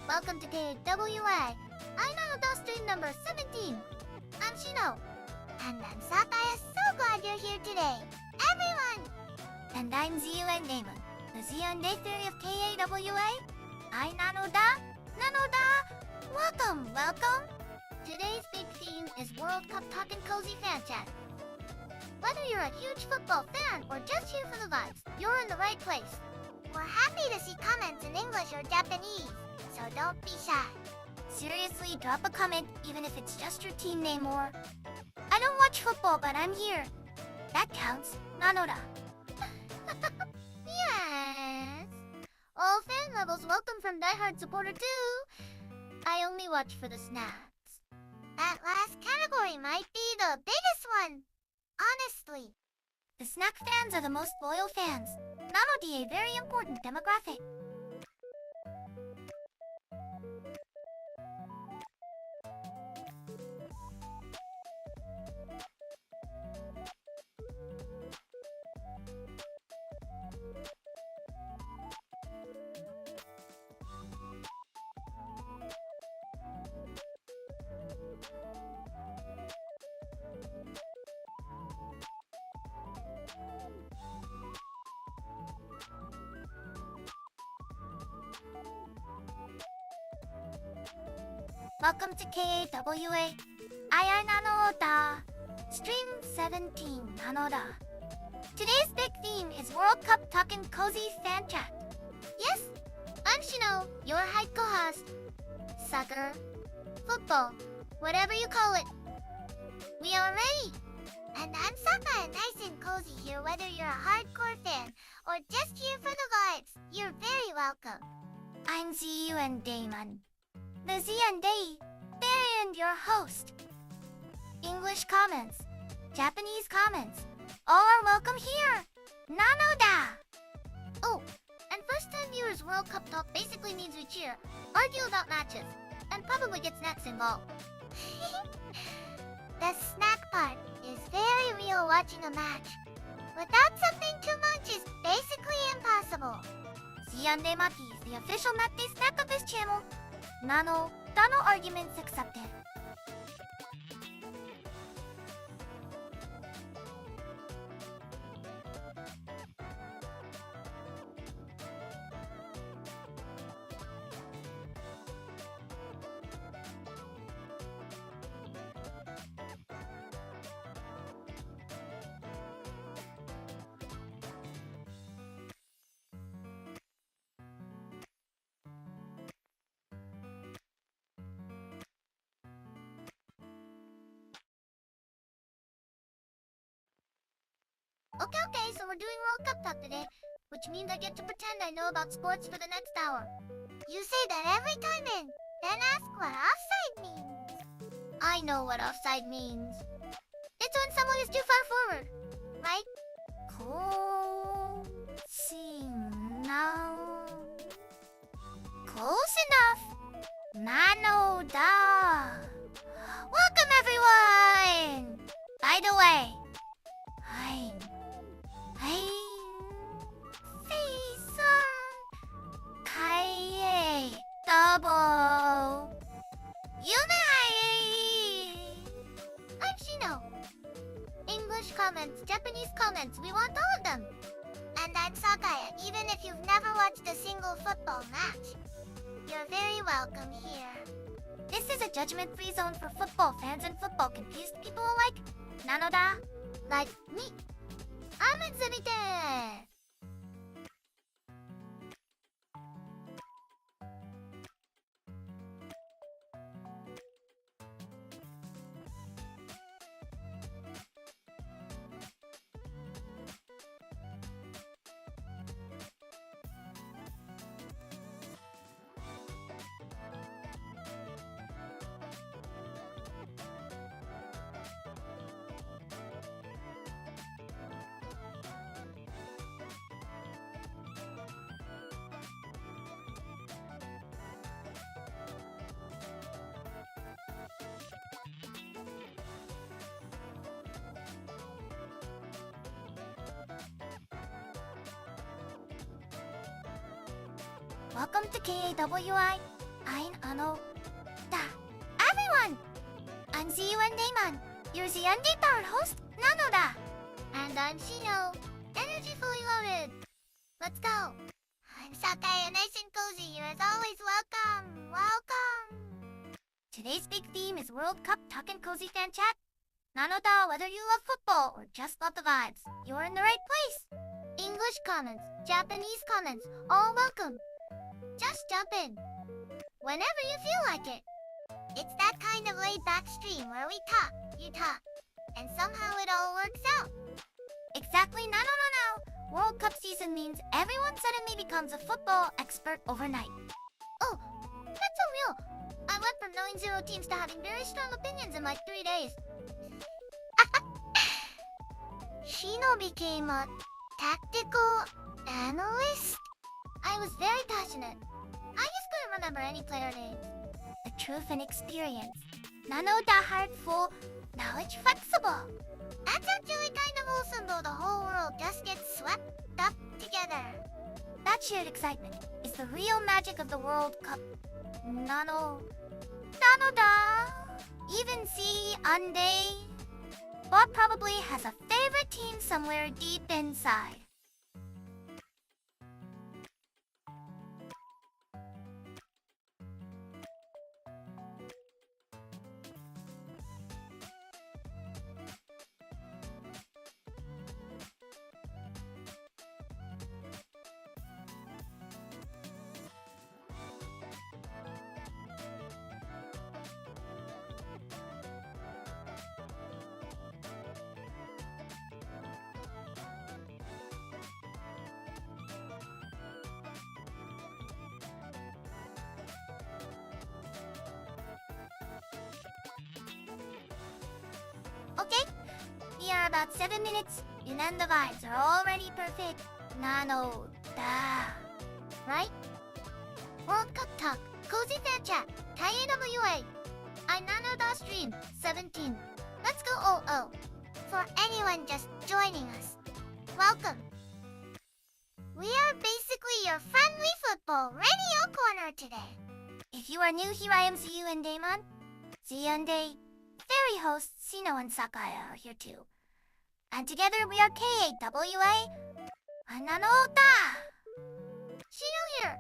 Welcome to KawAIi Nanoda stream number 17. I'm Shino. And I'm Sakuya. So glad you're here today, everyone! And I'm Zun Damon, the Zun Day Theory of KawAIi Nanoda. Welcome! Today's big theme is World Cup Talk and Cozy Fan Chat. Whether you're a huge football fan or just here for the vibes, you're in the right place. We're happy to see comments in English or Japanese, so don't be shy. Seriously, drop a comment even if it's just your team name or... I don't watch football, but I'm here. That counts. Nanoda. Yes. All fan levels welcome from diehard supporter too. I only watch for the snacks. That last category might be the biggest one. Honestly. The snack fans are the most loyal fans. Nanodi, a very important demographic. Welcome to KawAIi Nanoda, Stream 17 Nanoda. Today's big theme is World Cup Talk and Cozy Fan Chat. Yes, I'm Shino, your hype co-host. Soccer, football, whatever you call it. We are ready. And I'm Sakuya, nice and cozy here, whether you're a hardcore fan or just here for the vibes. You're very welcome. I'm Zun Damon, the Zun Day, and your host. English comments, Japanese comments, all are welcome here. Nanoda! Oh, and first-time viewers World Cup Talk basically means we cheer, argue about matches, and probably get snacks involved. The snack part is very real watching a match. Without something too much is basically impossible. Ziyande Maki is the official Matte snack of this channel. No arguments accepted. Okay, so we're doing World Cup Talk today, which means I get to pretend I know about sports for the next hour. You say that every time in, then ask what offside means. I know what offside means. It's when someone is too far forward, right? Close enough. Nanoda. Welcome everyone! By the way, double. I'm Shino. English comments, Japanese comments, we want all of them. And I'm Sakuya, even if you've never watched a single football match. You're very welcome here. This is a judgment-free zone for football fans and football-confused people alike. Nanoda, like me. I'm exhibited. Welcome to KawAIi AI Nanoda. Everyone! I'm ZUN Damon, your ZUN Third host, Nanoda. And I'm Shino, energy fully loaded. Let's go. I'm Sakuya, nice and cozy. You're as always welcome. Welcome. Today's big theme is World Cup Talk and Cozy Fan Chat. Nanoda, whether you love football or just love the vibes, you're in the right place. English comments, Japanese comments, all welcome. Just jump in. Whenever you feel like it. It's that kind of laid-back stream where we talk, you talk, and somehow it all works out. Exactly, no. World Cup season means everyone suddenly becomes a football expert overnight. Oh, that's unreal. I went from knowing 0 teams to having very strong opinions in like 3 days. Shino became a tactical analyst? I was very passionate. I just couldn't remember any player names. The truth and experience. Nanoda heartful, knowledge flexible. That's actually kind of wholesome though the whole world just gets swept up together. That shared excitement is the real magic of the World Cup. Nanoda. Even see Ande. Bob probably has a favorite team somewhere deep inside. Okay, we are about 7 minutes, and then the vibes are already perfect. Nanoda. Right? World Cup Talk, Cozy Fan Chat, KawAIi. I Nanoda Stream, 17. Let's go OO. For anyone just joining us, welcome. We are basically your friendly football radio corner today. If you are new here, I am ZUN Damon. ZUN Day. Fairy hosts Shino and Sakuya are here too. And together we are KawAIi Nanoda. Shino here.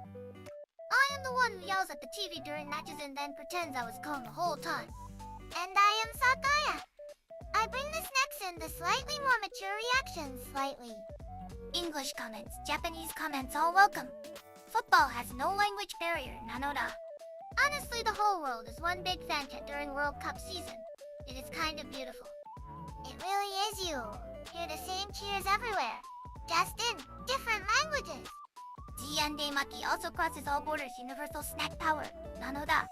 I am the one who yells at the TV during matches and then pretends I was calm the whole time. And I am Sakuya. I bring the snacks and the slightly more mature reactions slightly. English comments, Japanese comments, all welcome. Football has no language barrier, Nanoda. Honestly, the whole world is one big fan chat during World Cup season. It is kind of beautiful. It really is you. Hear the same cheers everywhere. Just in different languages. Jiande Maki also crosses all borders. Universal snack power. Nanoda.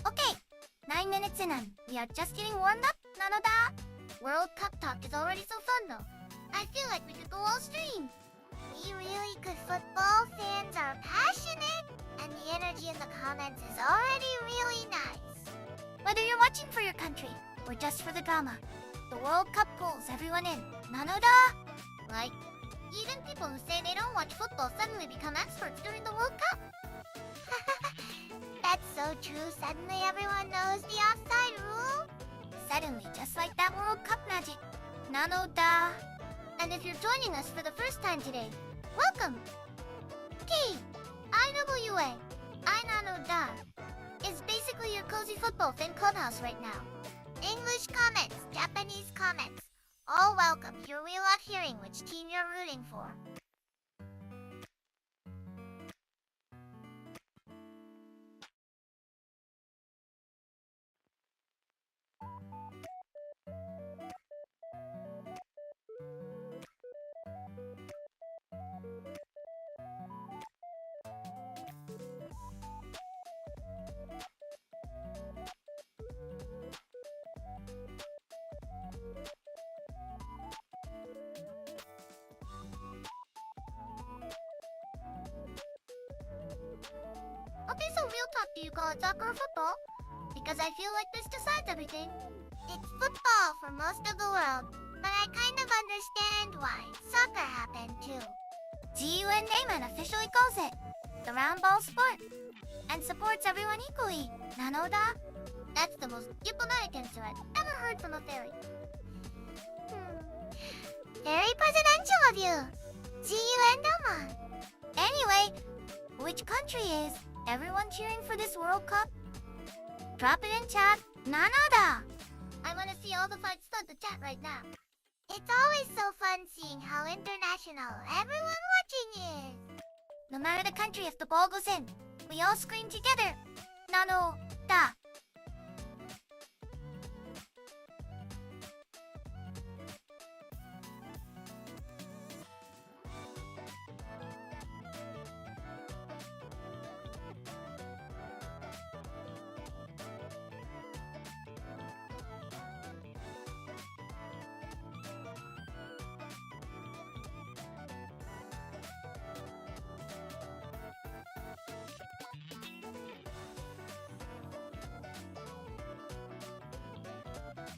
Okay, 9 minutes in and we are just getting warmed up, Nanoda. World Cup talk is already so fun though. I feel like we could go all stream. We really good football fans are passionate, and the energy in the comments is already really nice. Whether you're watching for your country or just for the drama, the World Cup pulls everyone in, Nanoda. Like, even people who say they don't watch football suddenly become experts during the World Cup. That's so true. Suddenly everyone knows the offside rule. Suddenly, just like that World Cup magic. Nanoda. And if you're joining us for the first time today, welcome. KawAIi Nanoda is basically your cozy football fan clubhouse right now. English comments, Japanese comments, all welcome. Here we love hearing which team you're rooting for. Okay, so real talk, do you call it soccer or football? Because I feel like this decides everything. It's football for most of the world, but I kind of understand why soccer happened too. GUN Neyman officially calls it the round ball sport and supports everyone equally. Nanoda? That's the most diplomatic answer I've ever heard from a fairy. Very presidential of you, Zundamon. Anyway, which country is everyone cheering for this World Cup? Drop it in chat, Nanoda! I want to see all the fights on the chat right now. It's always so fun seeing how international everyone watching is. No matter the country, if the ball goes in, we all scream together, Nanoda!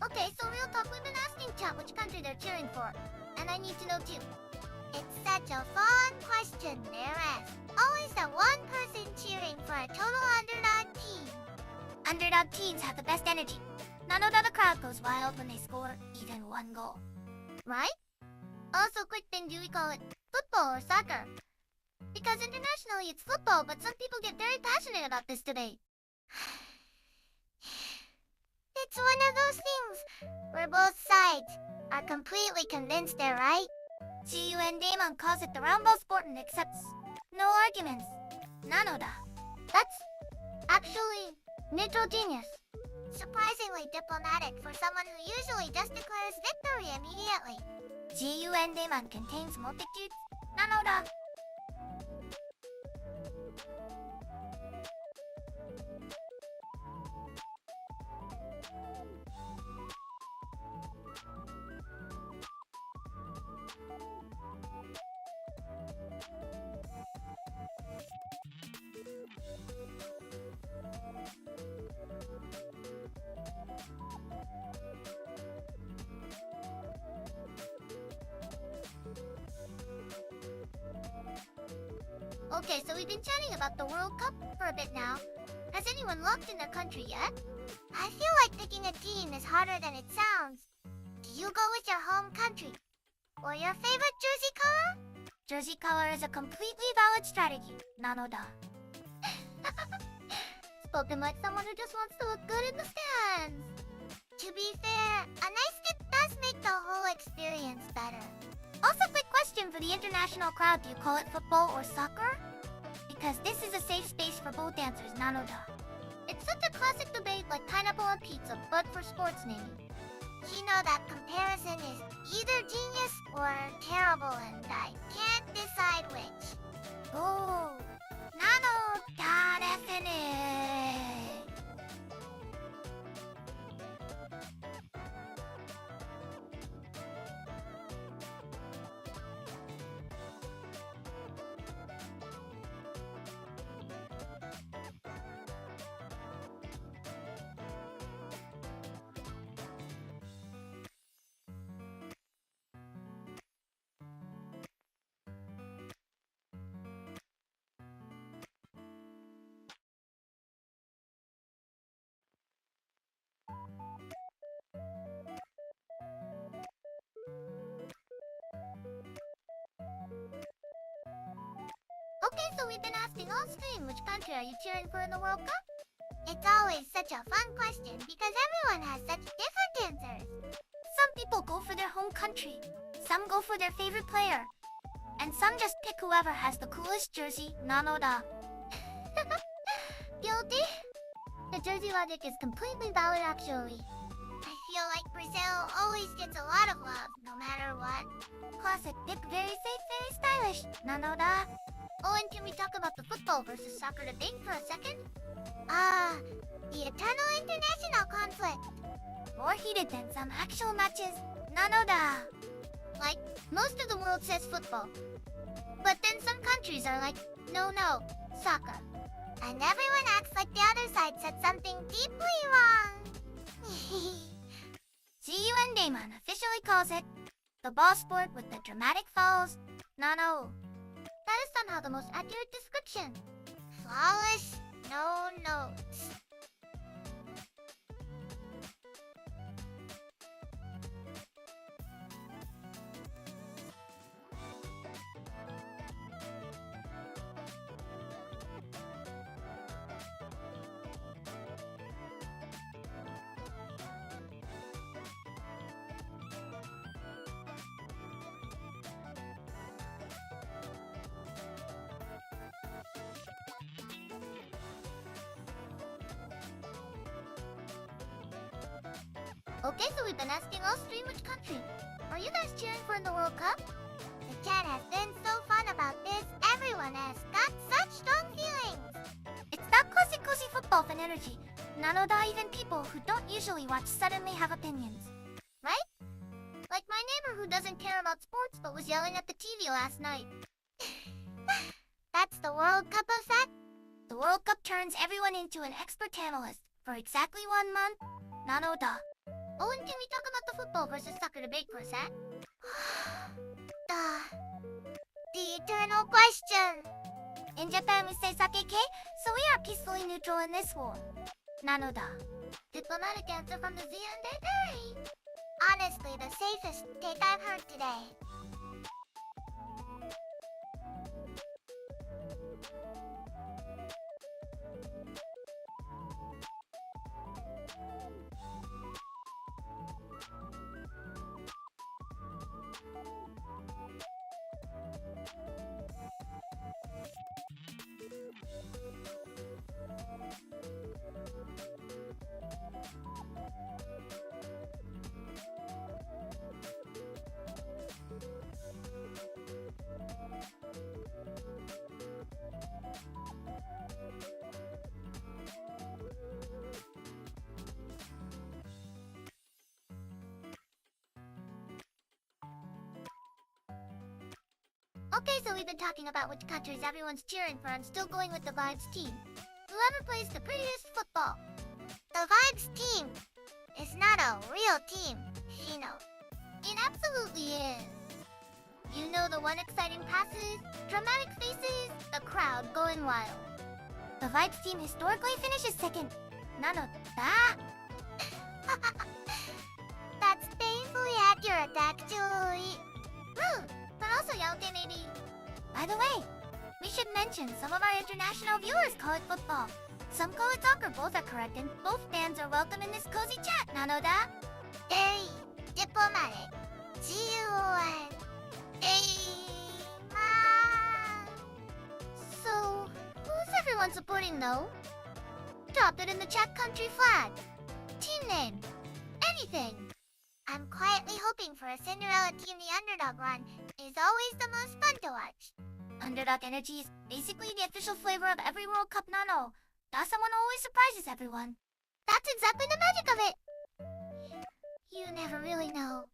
Okay, so real talk, we've been asking chat which country they're cheering for. And I need to know too. It's such a fun question, there is. Always that one person cheering for a total underdog team. Underdog teams have the best energy. Nanoda, the crowd goes wild when they score even one goal. Right? Also, quick thing, do we call it football or soccer? Because internationally it's football, but some people get very passionate about this debate. It's one of those things where both sides are completely convinced they're right. GUN Damon calls it the round ball sport and accepts no arguments. Nanoda. That's actually neutral genius. Surprisingly diplomatic for someone who usually just declares victory immediately. GUN Damon contains multitudes. Nanoda. Okay, so we've been chatting about the World Cup for a bit now. Has anyone locked in their country yet? I feel like picking a team is harder than it sounds. Do you go with your home country? Or your favorite jersey color? Jersey color is a completely valid strategy, Nanoda. Spoken like someone who just wants to look good in the stands. To be fair, a nice kit does make the whole experience better. Also, quick question for the international crowd, do you call it football or soccer? Because this is a safe space for both answers, Nanoda. It's such a classic debate like pineapple on pizza, but for sports naming. Shino, that comparison is either genius or terrible, and I can't decide which. Oh, Nanoda definite. Okay, so we've been asking all stream, which country are you cheering for in the World Cup? It's always such a fun question because everyone has such different answers. Some people go for their home country, some go for their favorite player, and some just pick whoever has the coolest jersey, Nanoda. Guilty? The jersey logic is completely valid actually. I feel like Brazil always gets a lot of love, no matter what. Classic pick, very safe, very stylish, Nanoda. Oh, and can we talk about the football versus soccer debate for a second? The eternal international conflict. More heated than some actual matches, Nanoda. Like, most of the world says football. But then some countries are like, no, soccer. And everyone acts like the other side said something deeply wrong. GUN Damon officially calls it the ball sport with the dramatic falls. Nano. That is somehow the most accurate description. Flawless, no notes. Okay, so we've been asking all stream which country are you guys cheering for in the World Cup? The chat has been so fun about this. Everyone has got such strong feelings. It's that cozy football fan energy. Nanoda, even people who don't usually watch suddenly have opinions. Right? Like my neighbor who doesn't care about sports but was yelling at the TV last night. That's the World Cup effect? The World Cup turns everyone into an expert analyst for exactly 1 month. Nanoda. Oh, and can we talk about the football versus soccer debate for a sec? The eternal question. In Japan we say sake, so we are peacefully neutral in this war. Nanoda. Diplomatic answer from the ZN. Honestly, the safest take I've heard today. Okay, so we've been talking about which countries everyone's cheering for and still going with the Vibes team. Whoever plays the prettiest football. The Vibes team is not a real team, Shino. It absolutely is. You know the one exciting passes, dramatic faces, the crowd going wild. The Vibes team historically finishes second. Nanoda. That's painfully accurate, actually. But also Yaote maybe. By the way, we should mention some of our international viewers call it football. Some call it soccer, both are correct, and both fans are welcome in this cozy chat, Nanoda. Very diplomatic. GUN. So, who's everyone supporting though? Drop it in the chat country flag. Team name. Anything. I'm quietly hoping for a Cinderella team the underdog run is always the most fun to watch. Underdog energy is basically the official flavor of every World Cup Nano. That someone always surprises everyone. That's exactly the magic of it. You never really know.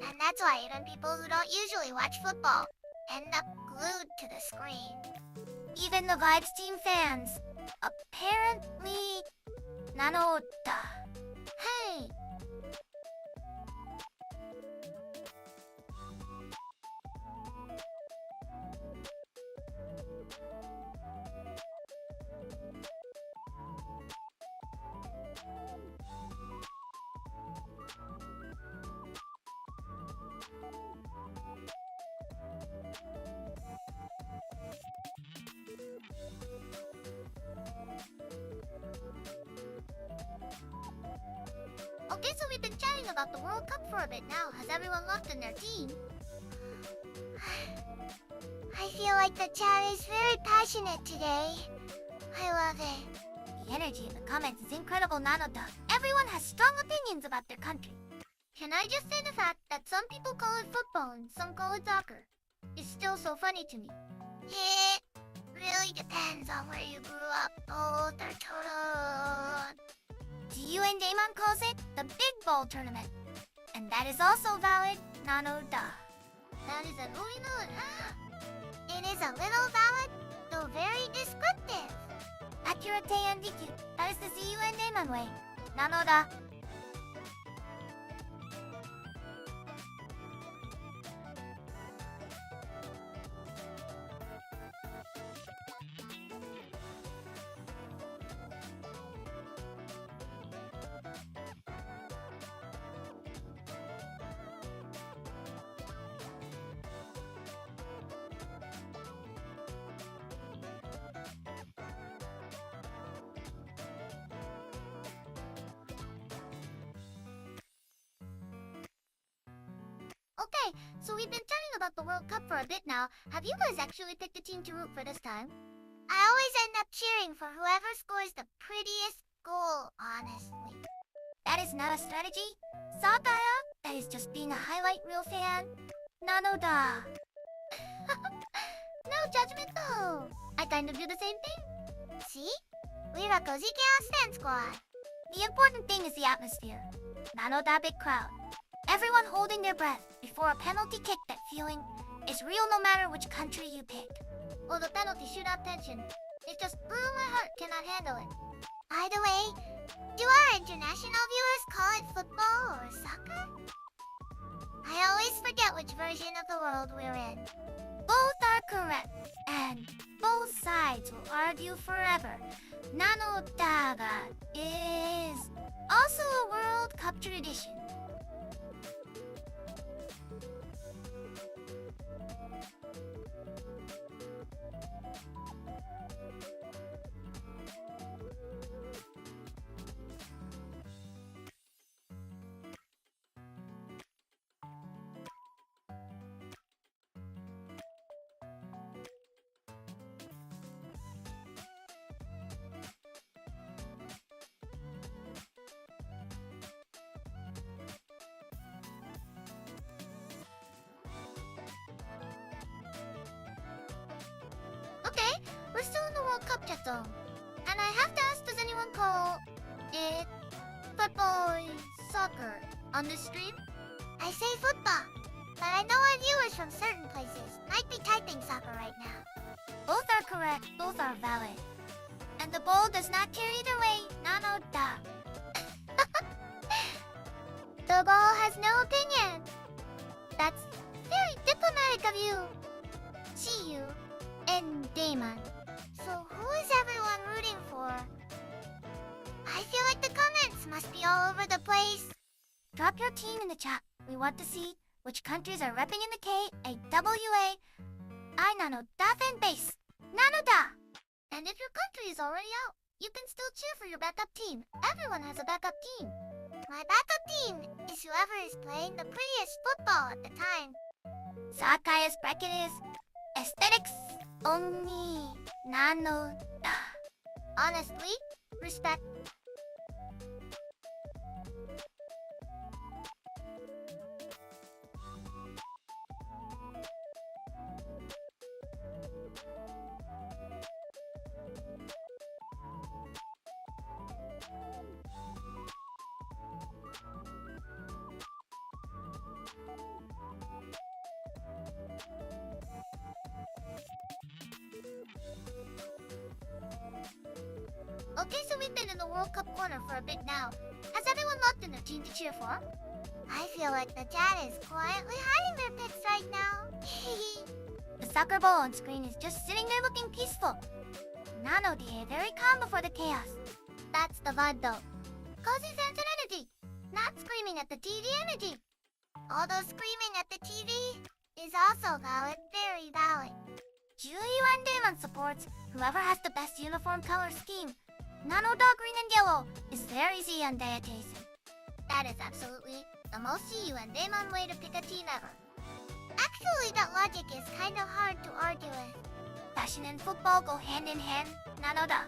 And that's why even people who don't usually watch football end up glued to the screen. Even the Vibes team fans. Apparently... Nanoda. Hey! Okay, so we've been chatting about the World Cup for a bit now. Has everyone locked in their team? I feel like the chat is very passionate today. I love it. The energy in the comments is incredible, Nanoda. Everyone has strong opinions about their country. Can I just say the fact that some people call it football and some call it soccer is still so funny to me. It really depends on where you grew up. Both are total... GUN Damon calls it the Big Ball Tournament. And that is also valid, Nanoda. That is a little... It is a little valid, though very descriptive. accurate and DQ. That is the Zundamon way. Nanoda. Okay, so we've been chatting about the World Cup for a bit now. Have you guys actually picked a team to root for this time? I always end up cheering for whoever scores the prettiest goal, honestly. That is not a strategy. Sakuya, that is just being a highlight reel fan. Nanoda. No judgment though. I kind of do the same thing. See? We're a cozy chaos fan squad. The important thing is the atmosphere. Nanoda big crowd. Everyone holding their breath before a penalty kick. That feeling is real no matter which country you pick. Oh, the penalty shootout tension. It just my heart cannot handle it. Either way, do our international viewers call it football or soccer? I always forget which version of the world we're in. Both are correct, and both sides will argue forever. Nanodaga is also a World Cup tradition. Okay, we're still in the World Cup chat zone. And I have to ask, does anyone call it football or soccer on this stream? I say football, but I know our viewers from certain places might be typing soccer right now. Both are correct, both are valid. And the ball does not care either way, Nanoda. The ball has no opinion. That's very diplomatic of you. See you. And Damon. So who is everyone rooting for? I feel like the comments must be all over the place. Drop your team in the chat. We want to see which countries are repping in the KawAIi Nanoda fan base. Nanoda! And if your country is already out, you can still cheer for your backup team. Everyone has a backup team. My backup team is whoever is playing the prettiest football at the time. Sakuya's bracket is aesthetics only Nanoda. Honestly, respect. Okay, so we've been in the World Cup corner for a bit now. Has everyone locked in their team to cheer for? I feel like the chat is quietly hiding their picks right now. The soccer ball on screen is just sitting there looking peaceful. Nanoda very calm before the chaos. That's the vibe though. Cozy sense and energy. Not screaming at the TV energy. Although screaming at the TV is also valid, very valid. Juiwan Demon supports whoever has the best uniform color scheme. Nanoda green and yellow is very Zundamon adjacent. That is absolutely the most Zundamon way to pick a team ever. Actually, that logic is kind of hard to argue with. Fashion and football go hand in hand, Nanoda.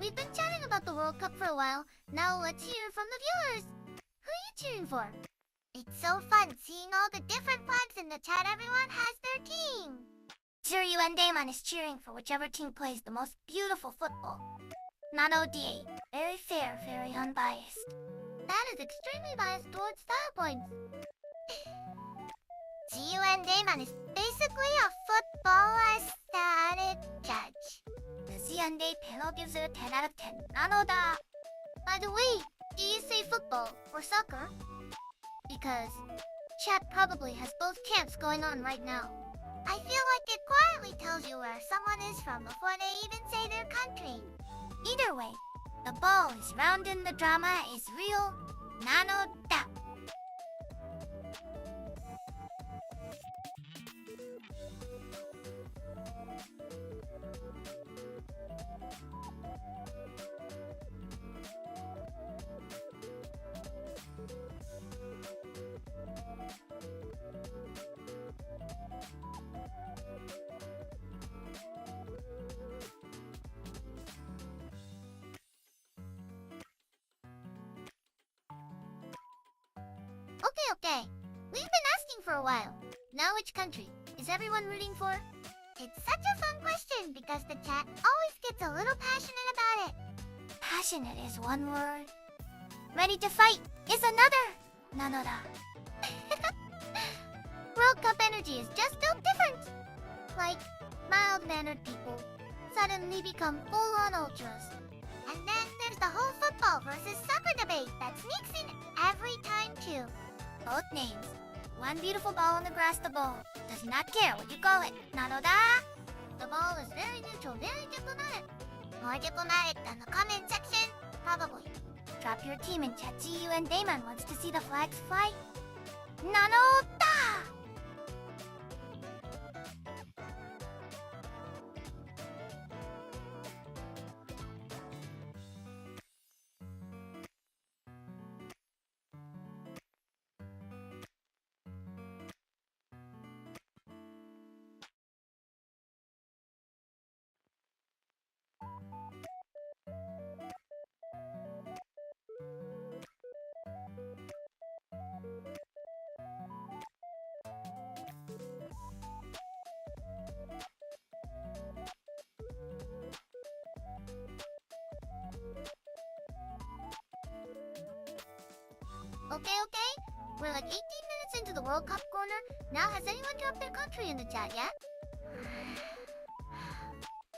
We've been chatting about the World Cup for a while. Now let's hear from the viewers. Who are you cheering for? It's so fun seeing all the different flags in the chat. Everyone has their team. Zundamon is cheering for whichever team plays the most beautiful football. Nanoda, very fair, very unbiased. That is extremely biased towards style points. Zundamon is basically a football aesthetic judge. The Zundamon panel gives it a 10 out of 10. Nanoda. By the way, do you say football or soccer? Because chat probably has both camps going on right now. I feel like it quietly tells you where someone is from before they even say their country. Either way, the ball is round and the drama is real. Nanoda. Okay. We've been asking for a while. Now which country is everyone rooting for? It's such a fun question because the chat always gets a little passionate about it. Passionate is one word. Ready to fight is another. Nanoda. World Cup energy is just built different. Like, mild-mannered people suddenly become full-on ultras. And then there's the whole football versus soccer debate that sneaks in every time too. Both names. One beautiful ball on the grass, the ball. Does not care what you call it. Nanoda! The ball is very neutral, very diplomatic. More diplomatic than the comment section? Probably. Drop your team in chat. Zundamon wants to see the flags fly. Nanoda! Okay. We're like 18 minutes into the World Cup corner. Now has anyone dropped their country in the chat yet?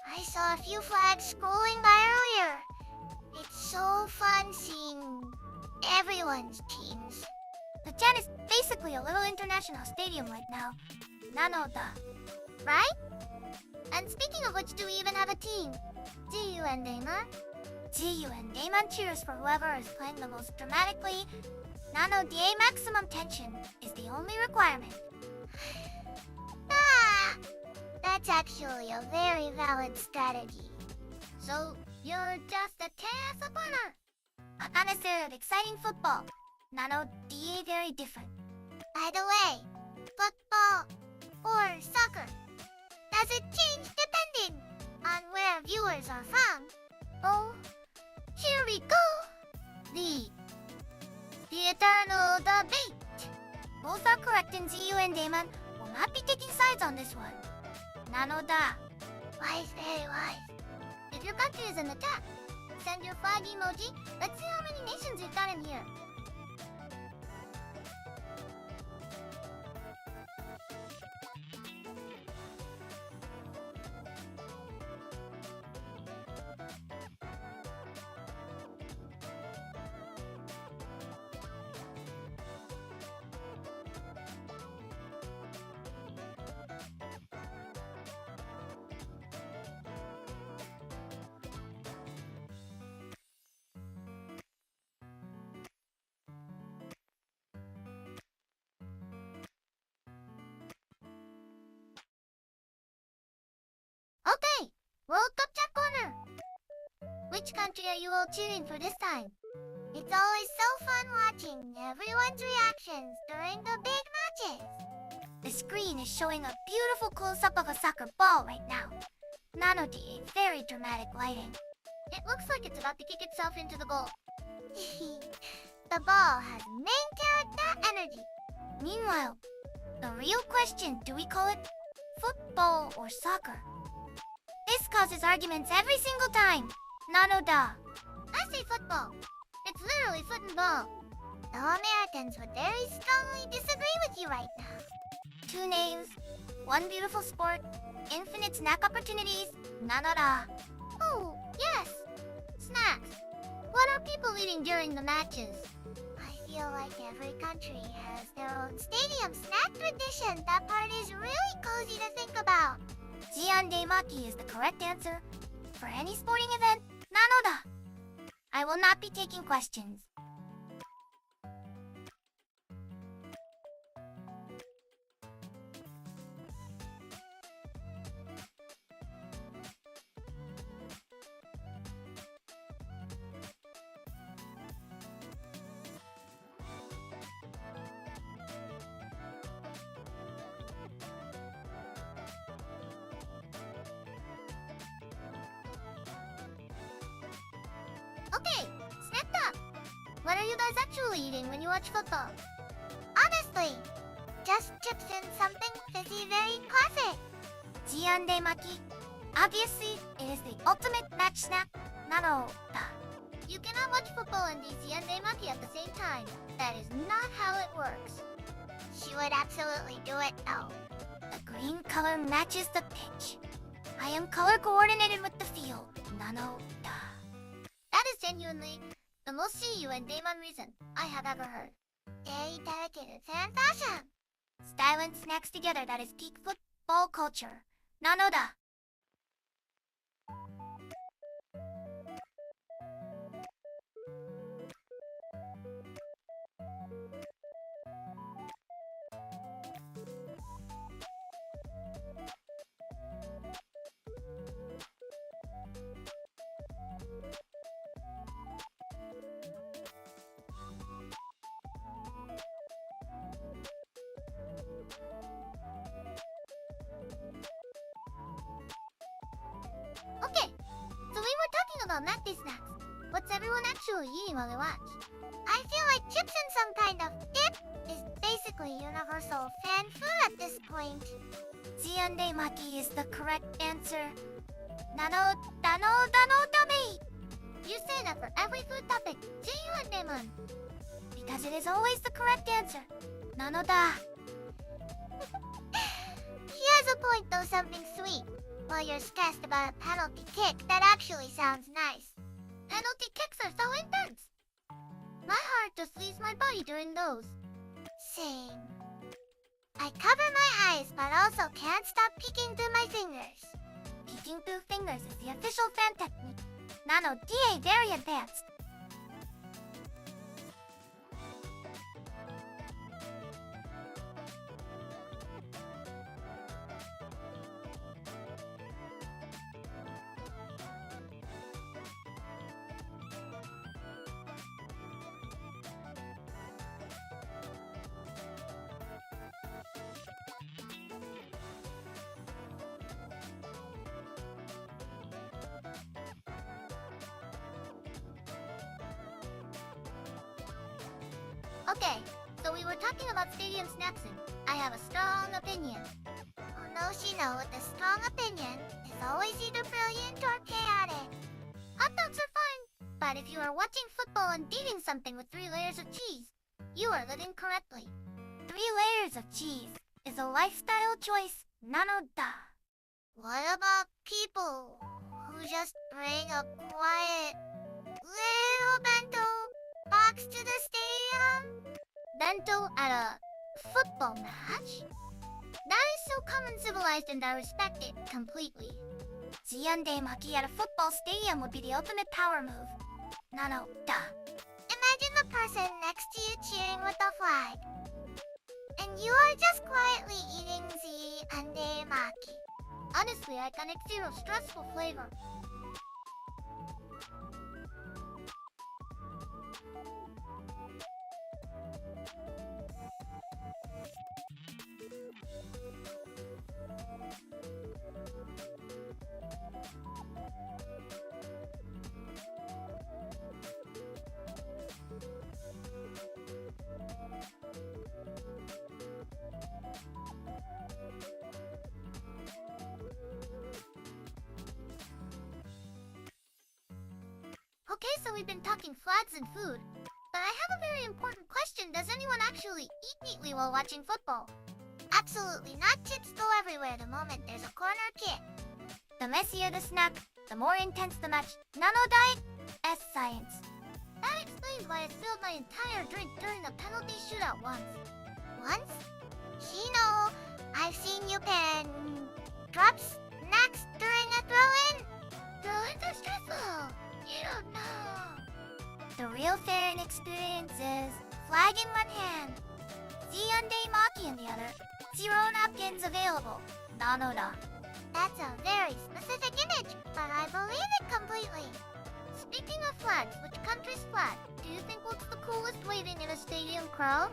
I saw a few flags scrolling by earlier. It's so fun seeing everyone's teams. The chat is basically a little international stadium right now. Nanoda. Right? And speaking of which, do we even have a team? Zundamon? Zundamon cheers for whoever is playing the most dramatically. Nanoda maximum tension is the only requirement. That's actually a very valid strategy. So, you're just a chaos opponent? Not necessarily exciting football. Nanoda very different. By the way, football or soccer, does it change depending on where viewers are from? Oh, here we go! The eternal debate. Both are correct, and Zundamon will not be taking sides on this one. Nanoda. Wise, very wise. If your country is in the chat, send your flag emoji. Let's see how many nations we've got in here. Okay, World Cup chat corner. Which country are you all cheering for this time? It's always so fun watching everyone's reactions during the big matches. The screen is showing a beautiful close-up of a soccer ball right now. Nanoda, very dramatic lighting. It looks like it's about to kick itself into the goal. The ball has main character energy. Meanwhile, the real question, do we call it football or soccer? This causes arguments every single time. Nanoda. I say football. It's literally foot and ball. The Americans would very strongly disagree with you right now. Two names, one beautiful sport, infinite snack opportunities, Nanoda. Oh, yes. Snacks. What are people eating during the matches? I feel like every country has their own stadium snack tradition. That part is really cozy to think about. Jiande Maki is the correct answer. For any sporting event, Nanoda. I will not be taking questions. Okay, snack up. What are you guys actually eating when you watch football? Honestly, just chips and something fizzy, very classic. Jiande Maki. Obviously, it is the ultimate match snack, Nanoda. You cannot watch football and eat Jiande Maki at the same time. That is not how it works. She would absolutely do it though. The green color matches the pitch. I am color coordinated with the field, Nanoda. That is genuinely the most CU and Daemon reason I have ever heard. Very delicate and fashion. Style and snacks together, that is peak football culture. Nanoda. Okay, so we were talking about natty snacks. What's everyone actually eating while they watch? I feel like chips and some kind of dip is basically universal fan food at this point. Jiande Maki is the correct answer. Nano-dame! You say that for every food topic, Jiyu and Demon. Because it is always the correct answer. Nanoda. She has a point though, something sweet. While you're stressed about a penalty kick, that actually sounds nice. Penalty kicks are so intense. My heart just leaves my body during those. Same. I cover my eyes, but also can't stop peeking through my fingers. Peeking through fingers is the official fan technique. Nano DA very advanced. Okay, so we were talking about stadium snacks and I have a strong opinion. Oh no, Shino, with a strong opinion is always either brilliant or chaotic. Hot dogs are fine, but if you are watching football and eating something with 3 layers of cheese, you are living correctly. 3 layers of cheese is a lifestyle choice, Nanoda. What about people who just bring a quiet little bento box to the stadium? Bento at a football match? That is so common civilized and I respect it completely. Jiande Maki at a football stadium would be the ultimate power move. Nanoda. Imagine the person next to you cheering with the flag. And you are just quietly eating Jiande Maki. Honestly, I can exhale a stressful flavor. Okay, so we've been talking flags and food. But I have a very important question. Does anyone actually eat neatly while watching football? Absolutely not. Chips go everywhere the moment there's a corner kick. The messier the snack, the more intense the match. Nano diet as science. That explains why I spilled my entire drink during a penalty shootout once. Once? Shino, I've seen you pen drop snacks during a throw-in. Throw-ins are stressful. You don't know. The real fair experience is flag in one hand, Zundamon Maki in the other, 0 napkins available. Nanoda. That's a very specific image, but I believe it completely. Speaking of flags, which country's flag do you think looks the coolest waving in a stadium crowd?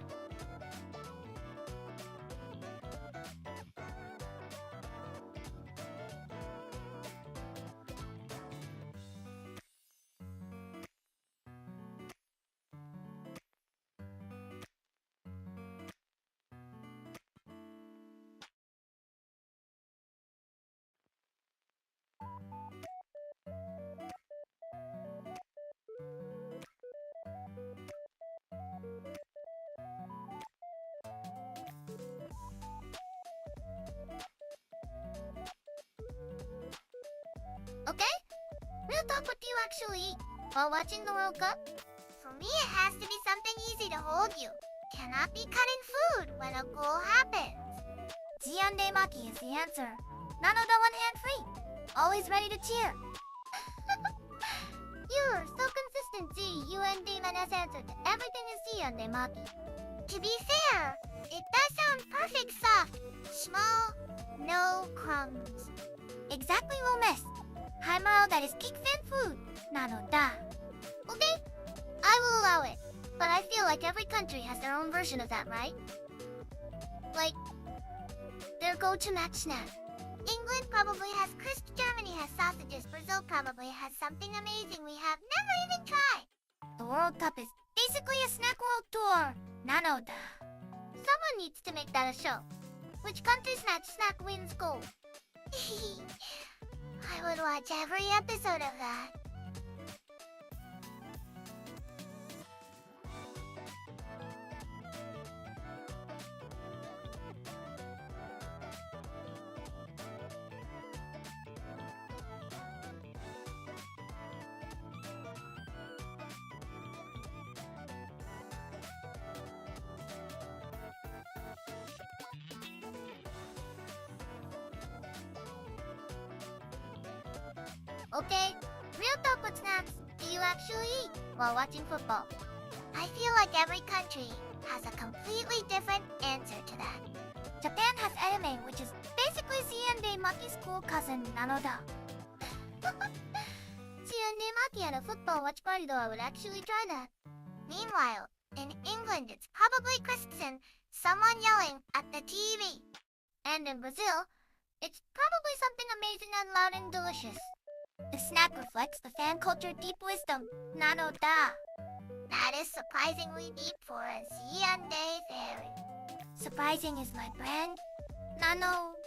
Okay? Real talk, what do you actually eat while watching the World Cup? For me, it has to be something easy to hold you. Cannot be cutting food when a goal happens. Zundamon Maki is the answer. Nanoda one hand free. Always ready to cheer. You're so consistent, Z. Zundamon has answered to everything is Zundamon Maki. To be fair, it does sound perfect soft. Small, no crumbs. Exactly, we'll miss. Haimaro, that is kick fan food. Nanoda. Okay, I will allow it. But I feel like every country has their own version of that, right? Like, their go-to match snack. England probably has crisps, Germany has sausages, Brazil probably has something amazing we have never even tried. The World Cup is basically a snack world tour. Nanoda. Someone needs to make that a show. Which country's match snack wins gold? I would watch every episode of that. Okay, real talk, what snacks do you actually eat while watching football? I feel like every country has a completely different answer to that. Japan has anime, which is basically Zundamon Maki's cool cousin, Nanoda. Zundamon Maki at a football watch party, though I would actually try that. Meanwhile, in England, it's probably crisps and someone yelling at the TV. And in Brazil, it's probably something amazing and loud and delicious. The snack reflects the fan culture deep wisdom, Nanoda. That is surprisingly deep for a Zundamon fairy. Surprising is my brand, Nanoda.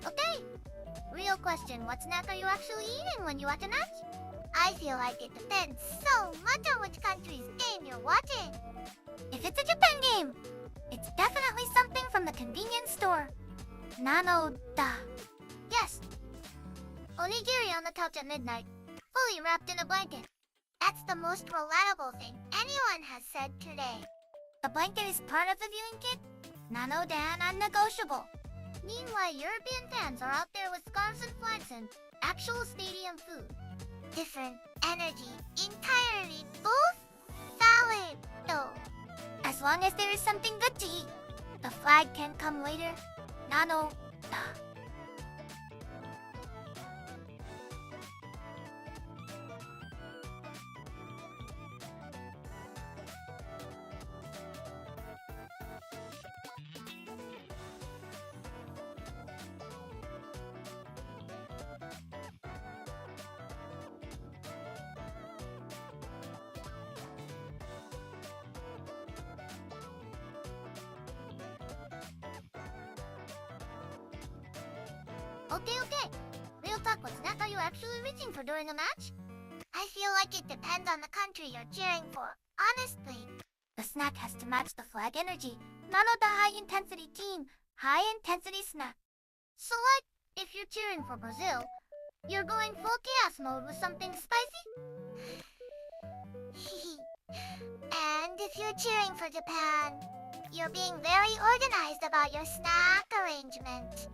Okay. Real question, what snack are you actually eating when you watch a match? I feel like it depends so much on which country's game you're watching. If it's a Japan game, it's definitely something from the convenience store. Nanoda. Yes. Onigiri on the couch at midnight, fully wrapped in a blanket. That's the most reliable thing anyone has said today. The blanket is part of the viewing kit? Nanoda and non-negotiable. Meanwhile, European fans are out there with scarves and flags and actual stadium food. Different energy, entirely both valid, though. As long as there is something good to eat, the flag can come later. Nanoda. Okay. Real talk, what snack are you actually reaching for during a match? I feel like it depends on the country you're cheering for, honestly. The snack has to match the flag energy. Nanoda high-intensity team, high-intensity snack. So if you're cheering for Brazil, you're going full chaos mode with something spicy? And if you're cheering for Japan, you're being very organized about your snack arrangement.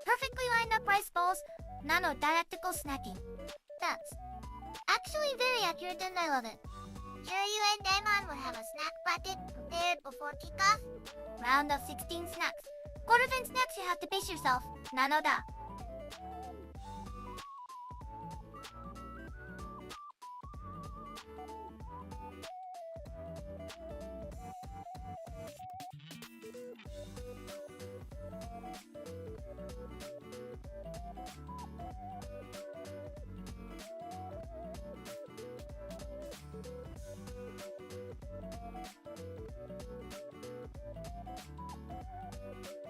Perfectly lined up rice bowls, nano-dialectical snacking. That's actually very accurate and I love it. Sure you and Daemon would have a snack bucket prepared before kickoff? Round of 16 snacks. Quarter-fin snacks you have to pace yourself. Nanoda.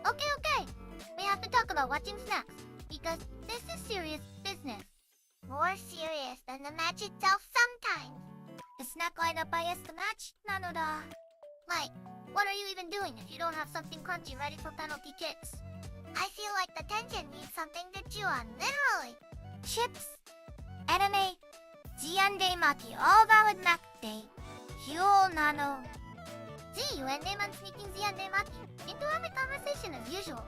Okay. We have to talk about watching snacks, because this is serious business. More serious than the match itself sometimes. The snack lineup bias the match, Nanoda. What are you even doing if you don't have something crunchy ready for penalty kicks? I feel like the tension needs something to chew on, literally. Chips, anime, Jiande Maki, all valid Mac Day. Huel Nano. See you and Damon sneaking Jiande Maki into every conversation as usual.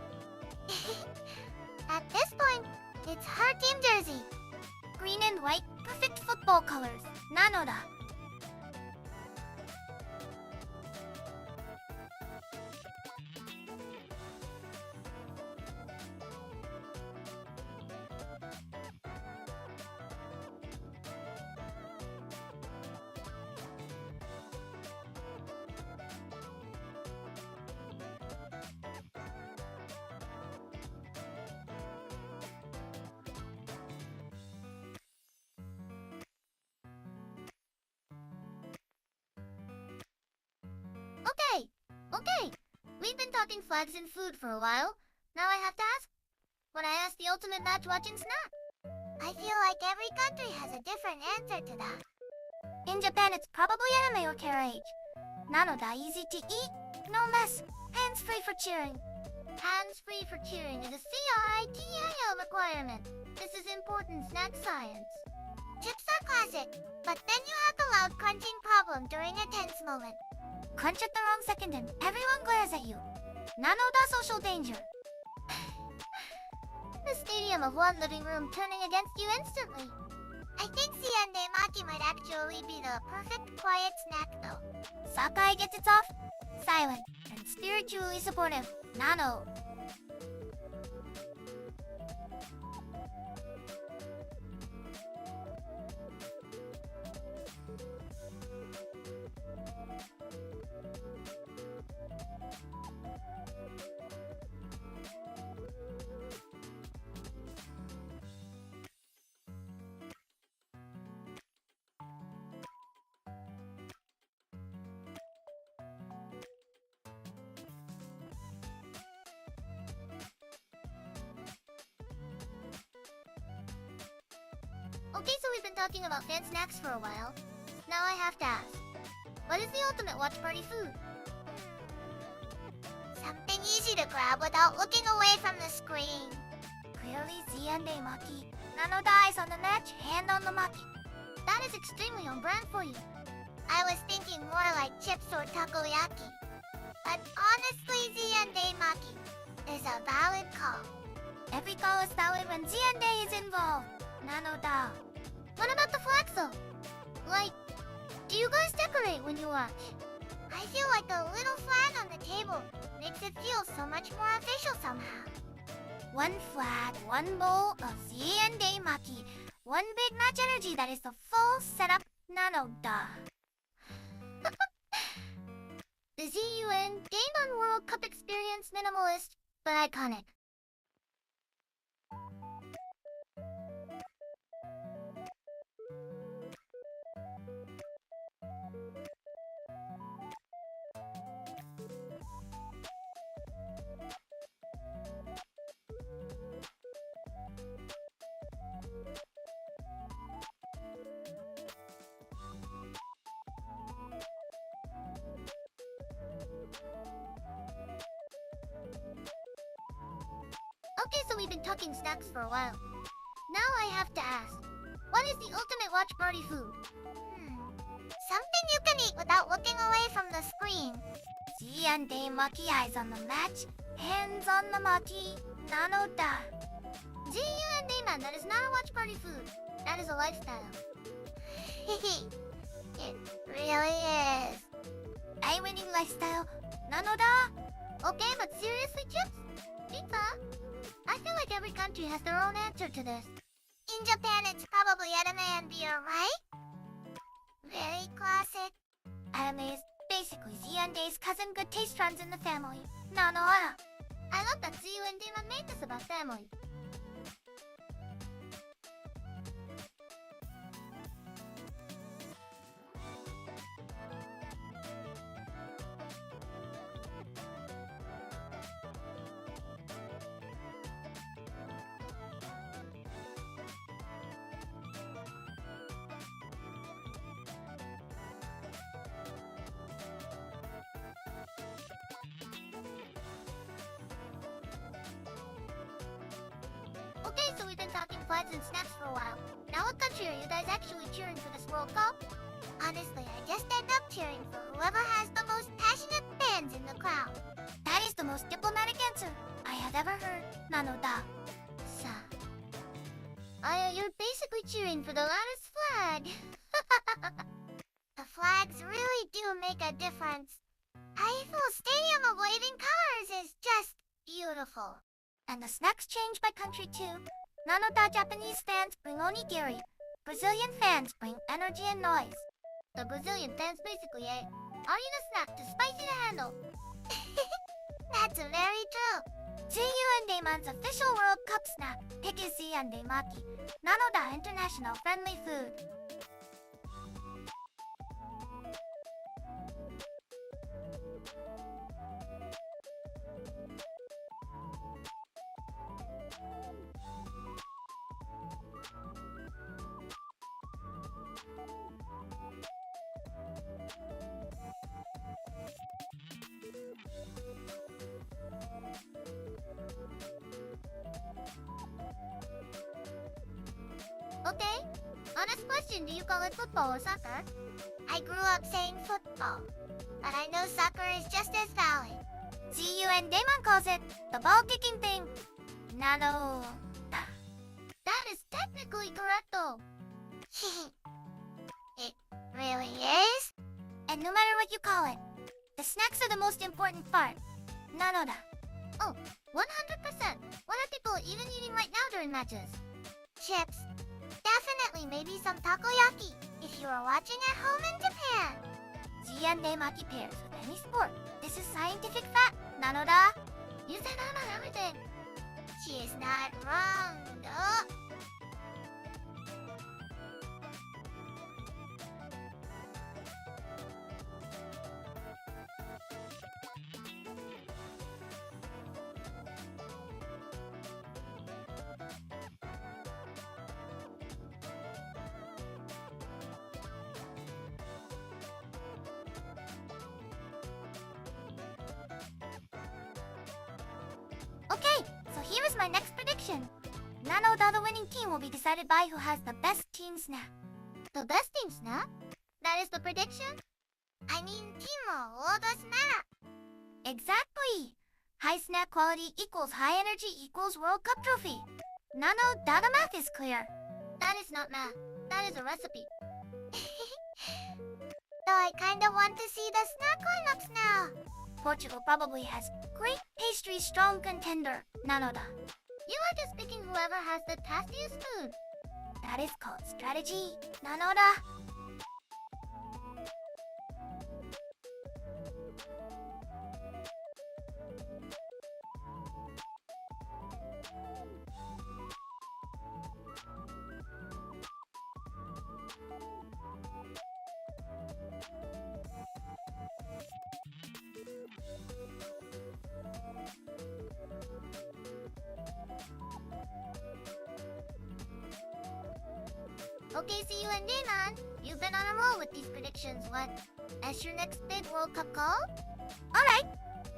At this point, it's her team jersey. Green and white, perfect football colors. Nanoda. Okay. We've been talking flags and food for a while. Now I have to ask. When I ask the ultimate match watching snack? I feel like every country has a different answer to that. In Japan, it's probably anime or KawAIi. Nanoda, easy to eat, no mess, hands-free for cheering. Hands-free for cheering is a CRITAL requirement. This is important snack science. Chips are classic, but then you have the loud crunching problem during a tense moment. Crunch at the wrong second and everyone glares at you. Nanoda social danger. The stadium of one living room turning against you instantly. I think Siande Maki might actually be the perfect quiet snack though. Sakai gets it off, silent, and spiritually supportive. Nano. Okay, so we've been talking about fan snacks for a while. Now I have to ask, what is the ultimate watch party food? Something easy to grab without looking away from the screen. Clearly Ziande Maki. Nanoda eyes on the match, hand on the Maki. That is extremely on brand for you. I was thinking more like chips or takoyaki. But honestly, Ziande Maki is a valid call. Every call is valid when Ziande is involved. Nanoda. What about the flags though? Do you guys decorate when you watch? I feel like a little flag on the table makes it feel so much more official somehow. One flag, one bowl of Ziande Maki. One big match energy that is the full setup. Nanoda. The ZUN Game on World Cup experience minimalist, but iconic. Okay, so we've been talking snacks for a while. Now I have to ask, what is the ultimate watch party food? Something you can eat without looking away from the screen. And Maki, eyes on the match, hands on the Maki, Nanoda. and man, that is not a watch party food. That is a lifestyle. It really is. A winning lifestyle, Nanoda. Okay, but seriously, Chips? Pizza? I feel like every country has their own answer to this. In Japan, it's probably anime and beer, right? Very classic. Anime is basically Ziande's cousin. Good taste runs in the family. Nanoa. I love that Ziyu and Demon made this about family. Okay, so we've been talking flags and snacks for a while. Now what country are you guys actually cheering for this World Cup? Honestly, I just end up cheering for whoever has the most passionate fans in the crowd. That is the most diplomatic answer I have ever heard, Nanoda. You're basically cheering for the loudest flag. The flags really do make a difference. Eiffel Stadium of waving colors is just beautiful. And the snacks change by country too. Nanoda Japanese fans bring onigiri. Brazilian fans bring energy and noise. The Brazilian fans basically ate arena snack too spicy to handle. That's very true. Ziyu and Daymon's official World Cup snack, pick is Z and Daymaki. Nanoda International Friendly Food. Okay, honest question, do you call it football or soccer? I grew up saying football, but I know soccer is just as valid. Ziyu and Daemon calls it the ball kicking thing. Nano. That is technically correct though. It really is? And no matter what you call it, the snacks are the most important part. Nanoda. Oh, 100%. What are people even eating right now during matches? Chips. Definitely, maybe some takoyaki, if you are watching at home in Japan. Z and Daemaki pairs with any sport. This is scientific fact, Nanoda. You said on everything. She is not wrong, though. Okay, so here is my next prediction. Nanoda, the winning team, will be decided by who has the best team snack. The best team snack? That is the prediction? I mean, team all the snack. Exactly. High snack quality equals high energy equals World Cup trophy. Nanoda, the math is clear. That is not math. That is a recipe. Though I kinda want to see the snack lineups now. Portugal probably has great pastry strong contender, Nanoda. You are just picking whoever has the tastiest food. That is called strategy, Nanoda. Okay, see you and Damon. You've been on a roll with these predictions. As your next big World Cup call? Alright.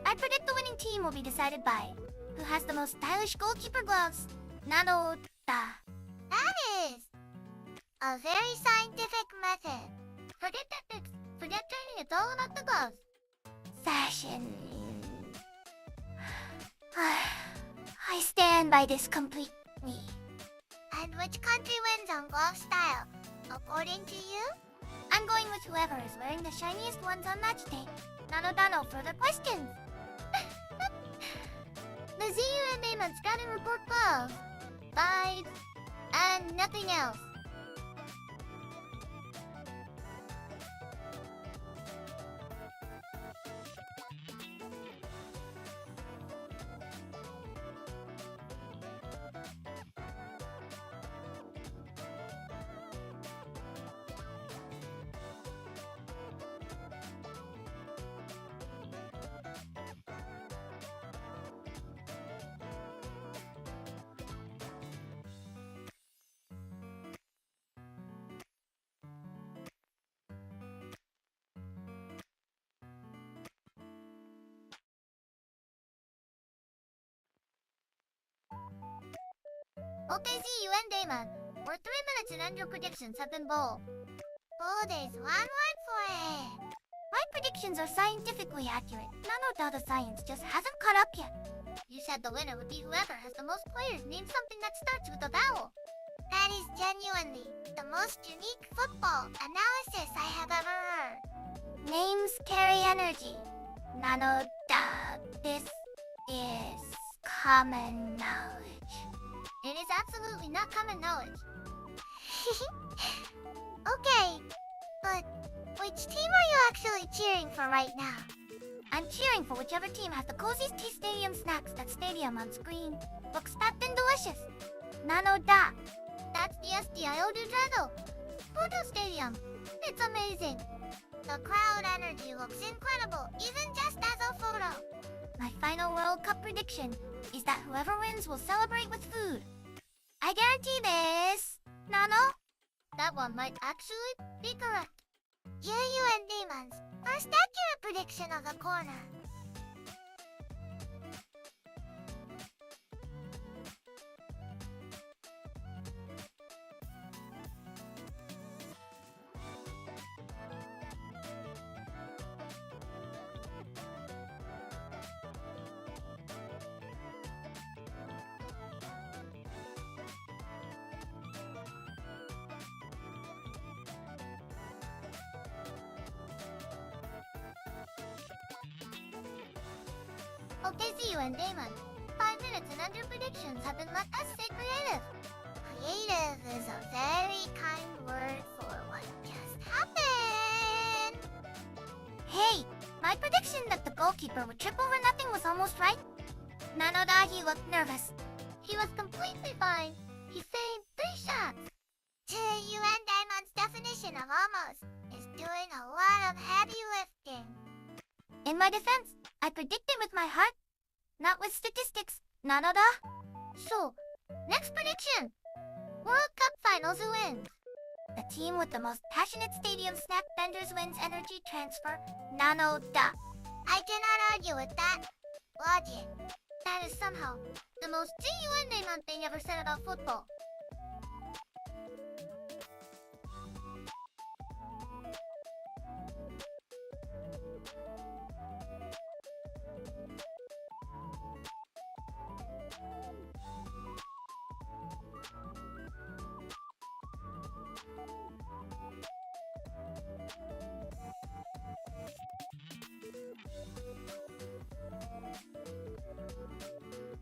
I predict the winning team will be decided by who has the most stylish goalkeeper gloves. Nanoda. That is a very scientific method. Forget tactics. Forget training. It's all about the gloves. Fashion. I stand by this completely. And which country wins on glove style, according to you? I'm going with whoever is wearing the shiniest ones on match day. Nanoda, no further questions. The ZUN name on scouting report gloves, vibes, and nothing else. Okay, ZUN Damon. We're 3 minutes and your predictions have been bold. Oh, there's one word for it. My predictions are scientifically accurate. Nanoda, the science just hasn't caught up yet. You said the winner would be whoever has the most players name something that starts with a vowel. That is genuinely the most unique football analysis I have ever heard. Names carry energy. Nanoda, this is common knowledge. It is absolutely not common knowledge. Okay, but which team are you actually cheering for right now? I'm cheering for whichever team has the coziest tea stadium snacks. That stadium on screen looks fat and delicious. Nanoda. That's the SDIO Dudrado. Photo Stadium. It's amazing. The crowd energy looks incredible, even just as a photo. My final World Cup prediction is that whoever wins will celebrate with food. I guarantee this. Nano? That one might actually be correct. UUN Demon's first accurate prediction of the corner. Okay, ZUN Damon. 5 minutes and under predictions have been let us say creative. Creative is a very kind word for what just happened. Hey, my prediction that the goalkeeper would trip over nothing was almost right. Nanoda, he looked nervous. He was completely fine. He saved 3 shots. ZUN Damon's definition of almost is doing a lot of heavy lifting. In my defense, I predicted with my heart, not with statistics. Nanoda? So, next prediction. World Cup Finals who wins? The team with the most passionate stadium snack vendors wins energy transfer. Nanoda. I cannot argue with that logic. That is somehow the most ZUN Damon thing ever said about football.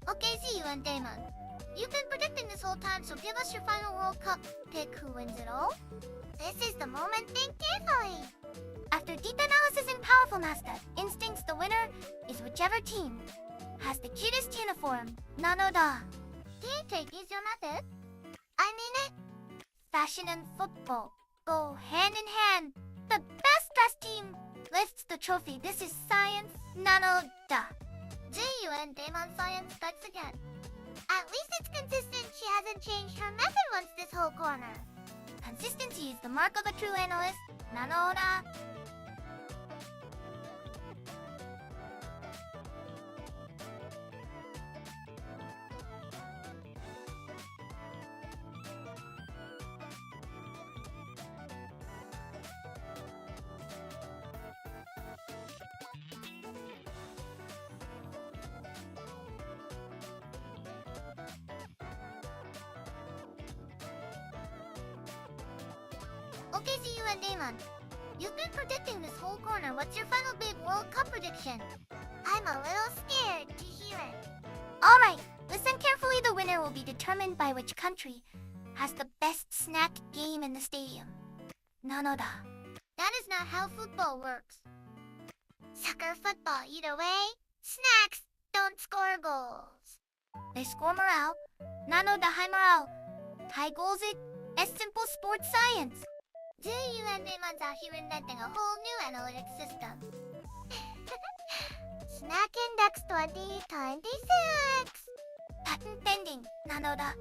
Okay, ZUN Damon. You've been predicting this whole time, so give us your final World Cup pick. Who wins it all? This is the moment. Think carefully. After deep analysis and powerful master instincts, the winner is whichever team has the cutest uniform. Nanoda. Take is your method. I mean it. Fashion and football go hand in hand. The best dressed team lifts the trophy. This is science. Nanoda. ZUN Damon Science strikes again. At least it's consistent. She hasn't changed her method once this whole corner. Consistency is the mark of a true analyst. Nanoda. Okay, see you and Damon. You've been predicting this whole corner. What's your final big World Cup prediction? I'm a little scared to hear it. Alright, listen carefully. The winner will be determined by which country has the best snack game in the stadium. Nanoda. That is not how football works. Soccer football, either way, snacks don't score goals. They score morale. Nanoda high morale. High goals it as simple sports science. Do you and Damon's out here inventing a whole new analytics system? Snack Index 2026! Patent pending, Nanoda.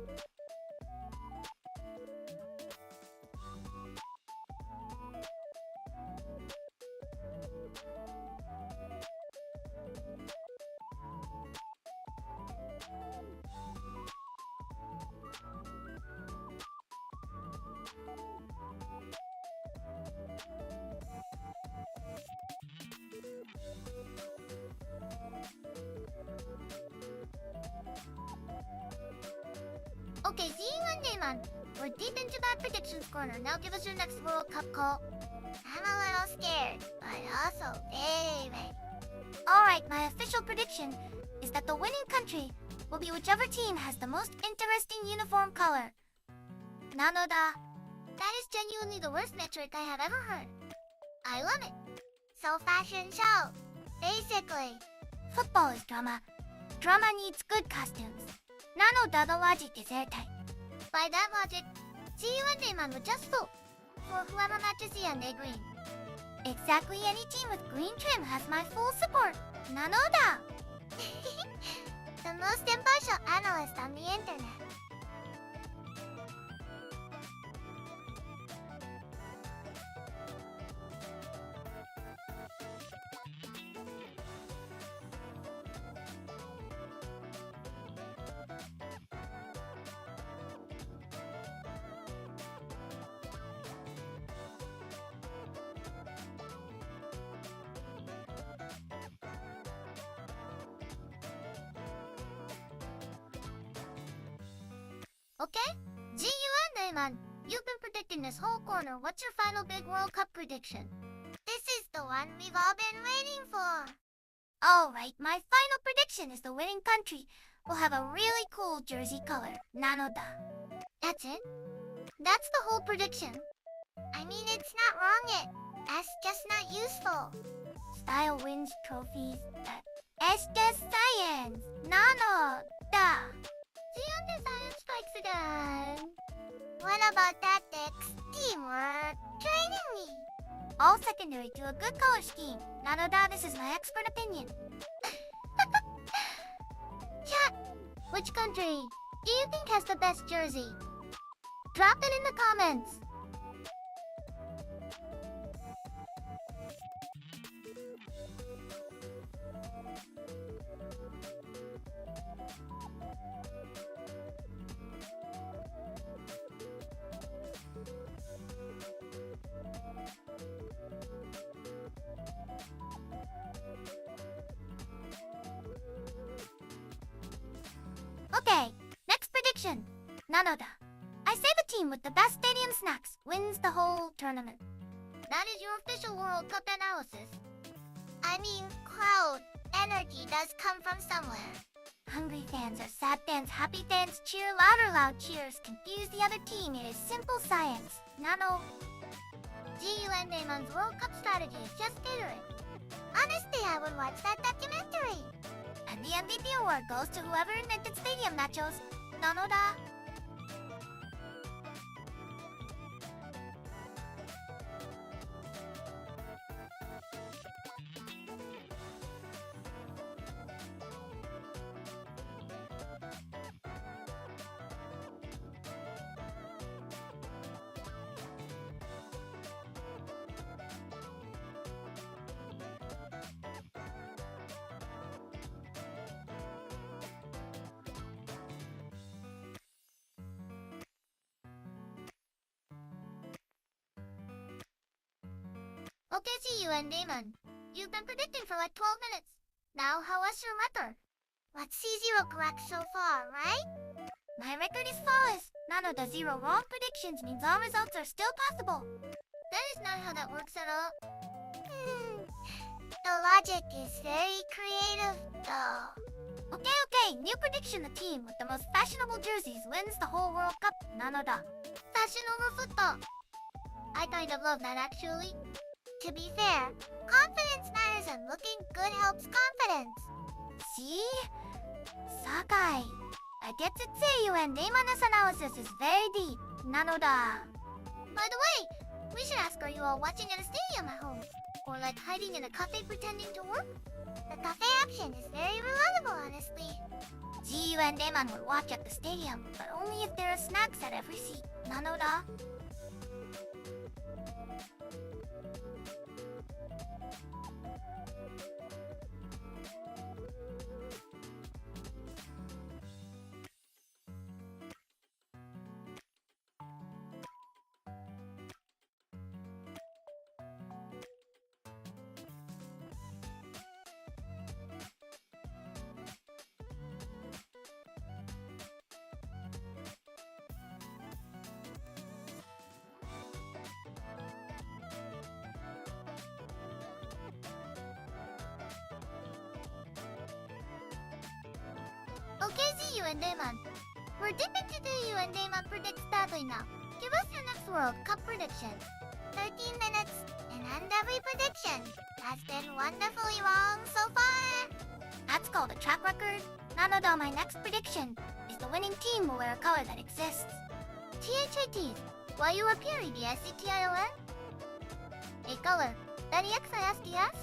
Okay, see you and Damon. We're deep into that predictions corner. Now give us your next World Cup call. I'm a little scared, but also very ready. Alright, my official prediction is that the winning country will be whichever team has the most interesting uniform color. Nanoda. That is genuinely the worst metric I have ever heard. I love it. So fashion show, basically. Football is drama. Drama needs good costumes. Nanoda, the logic is airtight. By that logic, see you and Damon would just vote for whoever matches the Ende green. Exactly, any team with green trim has my full support. Nanoda! The most impartial analyst on the internet. Okay? G, you and Damon, you've been predicting this whole corner. What's your final big World Cup prediction? This is the one we've all been waiting for. Alright, my final prediction is the winning country will have a really cool jersey color. Nanoda. That's it? That's the whole prediction? I mean, it's not wrong yet. That's just not useful. Style wins trophies. It's just science. Nanoda. The science strikes again. What about tactics, teamwork, training me? All secondary to a good color scheme. Nanoda, this is my expert opinion. Chat, which country do you think has the best jersey? Drop it in the comments. Okay, next prediction. Nanoda. I say the team with the best stadium snacks wins the whole tournament. That is your official World Cup analysis. I mean, crowd energy does come from somewhere. Hungry fans or sad fans, happy fans, cheer louder, loud cheers. Confuse the other team. It is simple science. Nano. GU and Damon's World Cup strategy is just catering. Honestly, I would watch that documentary. And the MVP award goes to whoever invented stadium nachos. Nanoda. Okay, see you and Damon. You've been predicting for like 12 minutes. Now, how was your record? Let's see 0 correct so far, right? My record is flawless. Nanoda zero wrong predictions means all results are still possible. That is not how that works at all. The logic is very creative, though. Okay, new prediction. The team with the most fashionable jerseys wins the whole World Cup. Nanoda. Fashion over football. I kind of love that, actually. To be fair, confidence matters and looking good helps confidence. See? Sakai. I get to say you and Dayman's analysis is very deep. Nanoda. By the way, we should ask, are you all watching at a stadium at home? Or like hiding in a cafe pretending to work? The cafe option is very reliable, honestly. You and Dayman will watch at the stadium, but only if there are snacks at every seat. Nanoda. Okay, see you and Dayman. We're deep into the you and Dayman predicts badly now. Give us your next World Cup prediction. 13 minutes, and end every prediction. Has been wonderfully wrong so far. That's called a track record. Nanoda, my next prediction is the winning team will wear a color that exists. THAT, why you appearing the SCTION? A color. That EXISDS?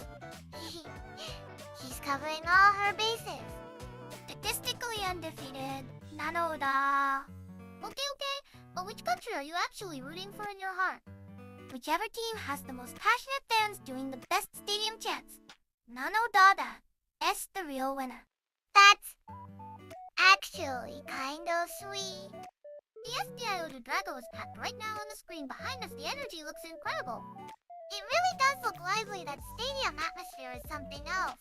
She's covering all her bases. Statistically undefeated. Nanoda. Okay, but which country are you actually rooting for in your heart? Whichever team has the most passionate fans doing the best stadium chants. Nanoda is the real winner. That's actually kind of sweet. The SDIO Drago is packed right now on the screen behind us. The energy looks incredible. It really does look lively. That stadium atmosphere is something else.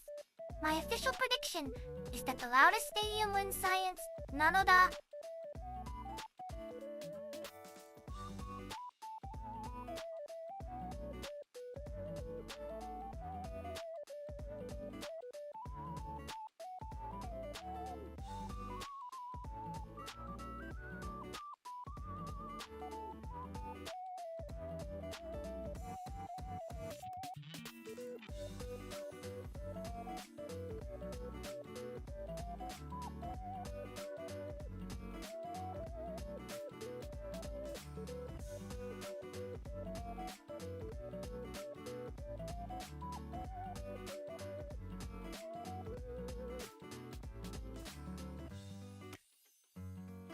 My official prediction is that the loudest stadium wins science. Nanoda.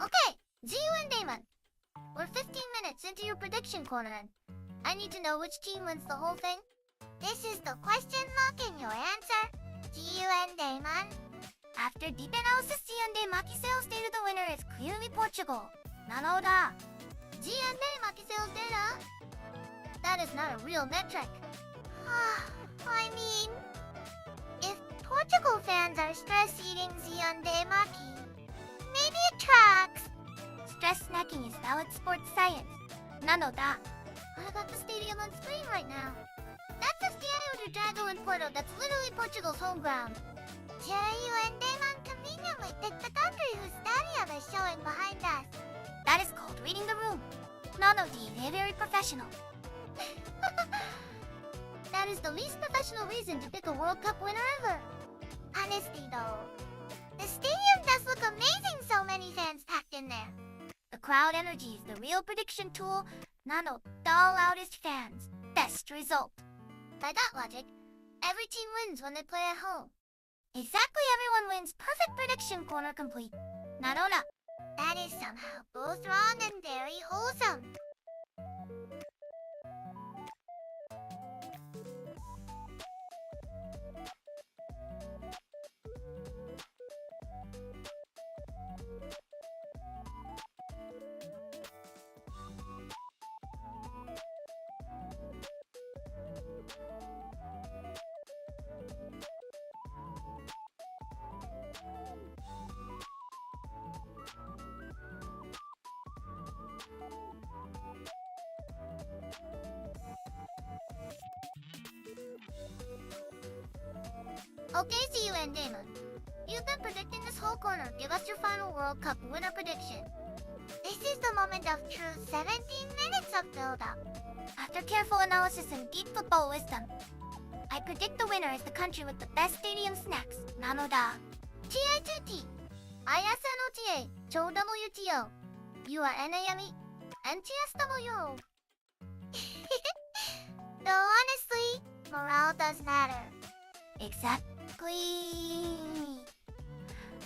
Okay, Ziyu and Damon. We're 15 minutes into your prediction corner and I need to know which team wins the whole thing. This is the question mark in your answer. Ziyu and Damon. After deep analysis, Ziyu and Makiseo stated the winner is clearly Portugal. Nanoda. Ziyu and Makiseo's data. That is not a real metric. I mean, if Portugal fans are stress-eating Zionde Maki, maybe it tracks. Stress snacking is valid sports science. Nanoda. I got the stadium on screen right now. That's the Estadio do Dragão in Porto. That's literally Portugal's home ground. Cheryu and Damon conveniently picked the country whose stadium is showing behind us. That is called reading the room. Nanodi, they're very professional. That is the least professional reason to pick a World Cup winner ever. Honestly though, the stadium does look amazing, so many fans packed in there. The crowd energy is the real prediction tool. Nano, the loudest fans. Best result. By that logic, every team wins when they play at home. Exactly, everyone wins. Perfect prediction corner complete. Nanona. That is somehow both wrong and very wholesome. Okay, see you and Damon. You've been predicting this whole corner. Give us your final World Cup winner prediction. This is the moment of truth. 17 minutes of build-up. After careful analysis and deep football wisdom, I predict the winner is the country with the best stadium snacks, Nanoda. TI2T. ISNOTA. CHOWTO. URNAME. NTSWO. Though honestly, morale does matter. Exactly.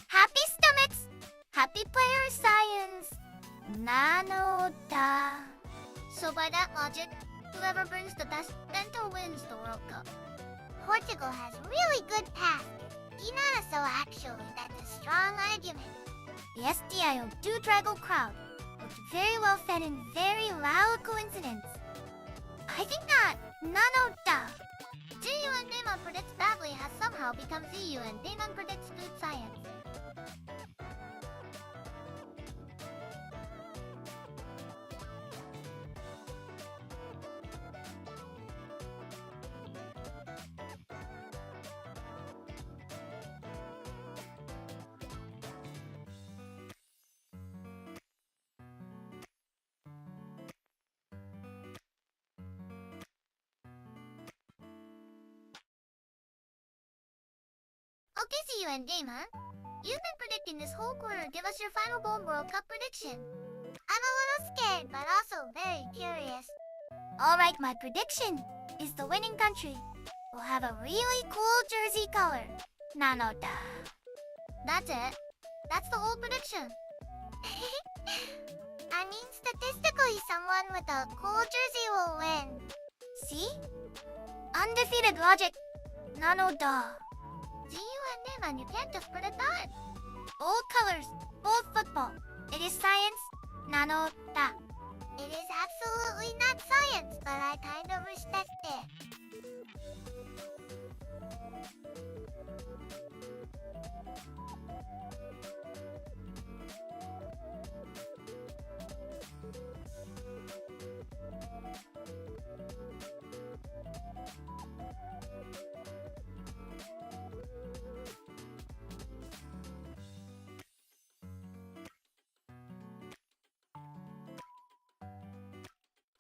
Happy stomachs, happy player science, Nanoda. So by that logic, whoever brings the best bento wins the World Cup. Portugal has really good past. Not so actually, that's a strong argument. The SDIO do Drago crowd looked very well fed and very loud coincidence. I think that Nanoda. GU and Damon predicts badly has somehow become ZU and Damon predicts food science. Okay, see you and game, huh? You've been predicting this whole quarter. Give us your final bold World Cup prediction. I'm a little scared, but also very curious. Alright, my prediction is the winning country will have a really cool jersey color, Nanoda. That's it. That's the whole prediction. I mean, statistically, someone with a cool jersey will win. See? Undefeated logic, Nanoda. GU and Damon, you can't just predict that. Bold colors, bold football. It is science, Nanoda. It is absolutely not science, but I kind of respect it.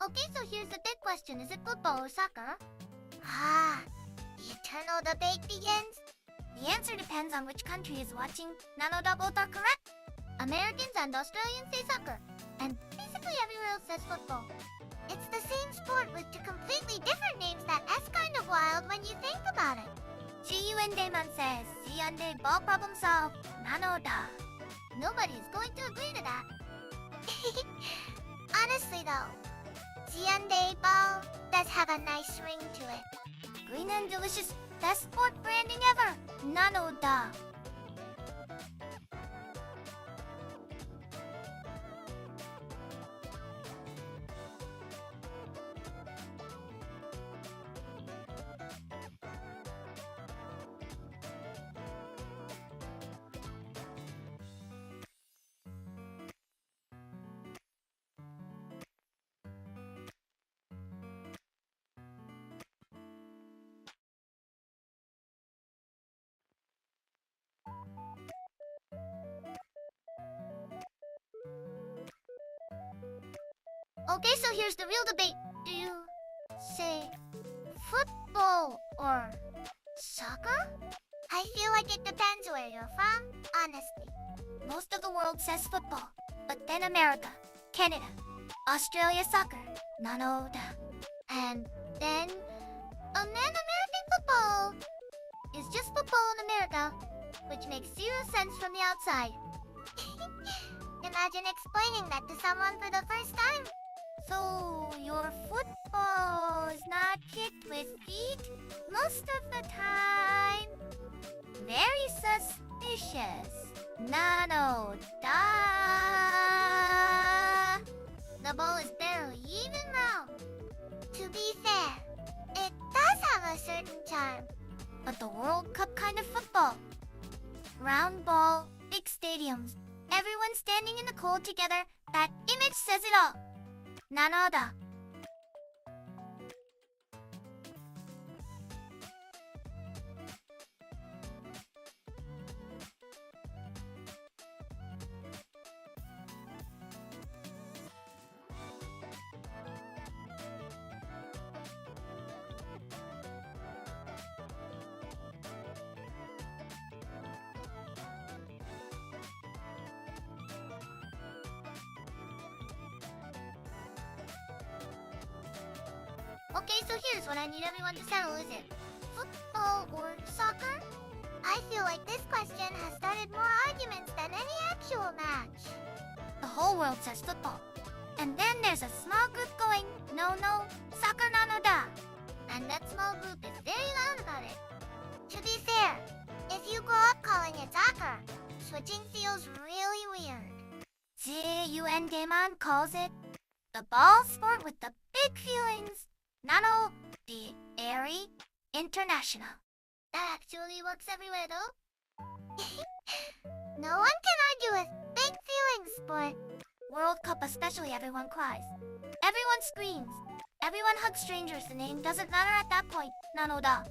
Okay, so here's the big question. Is it football or soccer? The eternal debate begins. The answer depends on which country is watching. Nanoda, both are correct. Americans and Australians say soccer, and basically everywhere else says football. It's the same sport with two completely different names that's kind of wild when you think about it. GU and Damon says, Ziande ball problem solved, Nanoda. Nobody's going to agree to that. Honestly though, Ziande ball does have a nice ring to it. Green and delicious, best sport branding ever, Nanoda. Okay, so here's the real debate. Do you say football or soccer? I feel like it depends where you're from, honestly. Most of the world says football, but then America, Canada, Australia soccer, Nanoda. And then American football is just football in America, which makes zero sense from the outside. Imagine explaining that to someone for the first time. So, your football is not kicked with feet most of the time? Very suspicious. Nanoda. The ball is barely even round. To be fair, it does have a certain charm. But the World Cup kind of football. Round ball, big stadiums, everyone standing in the cold together, that image says it all. Nanoda. Okay, so here's what I need everyone to settle. Is it football or soccer? I feel like this question has started more arguments than any actual match. The whole world says football. And then there's a small group going, no, no, Saku Nanoda. And that small group is very loud about it. To be fair, if you grow up calling it soccer, switching feels really weird. Zundamon calls it the ball sport with the big feelings. Nano, the airy, international. That actually works everywhere though. No one can argue with big feelings sport. World Cup especially, everyone cries. Everyone screams. Everyone hugs strangers. The name doesn't matter at that point. Nanoda.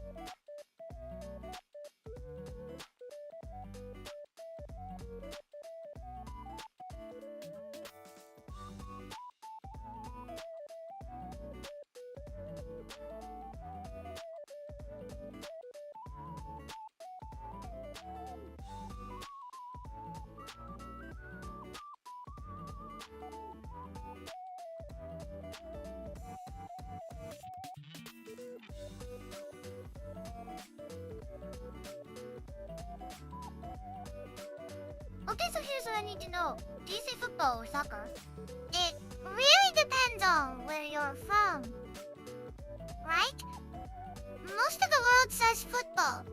Okay, so here's what I need to know. Do you say football or soccer? It really depends on where you're from. Right? Most of the world says football.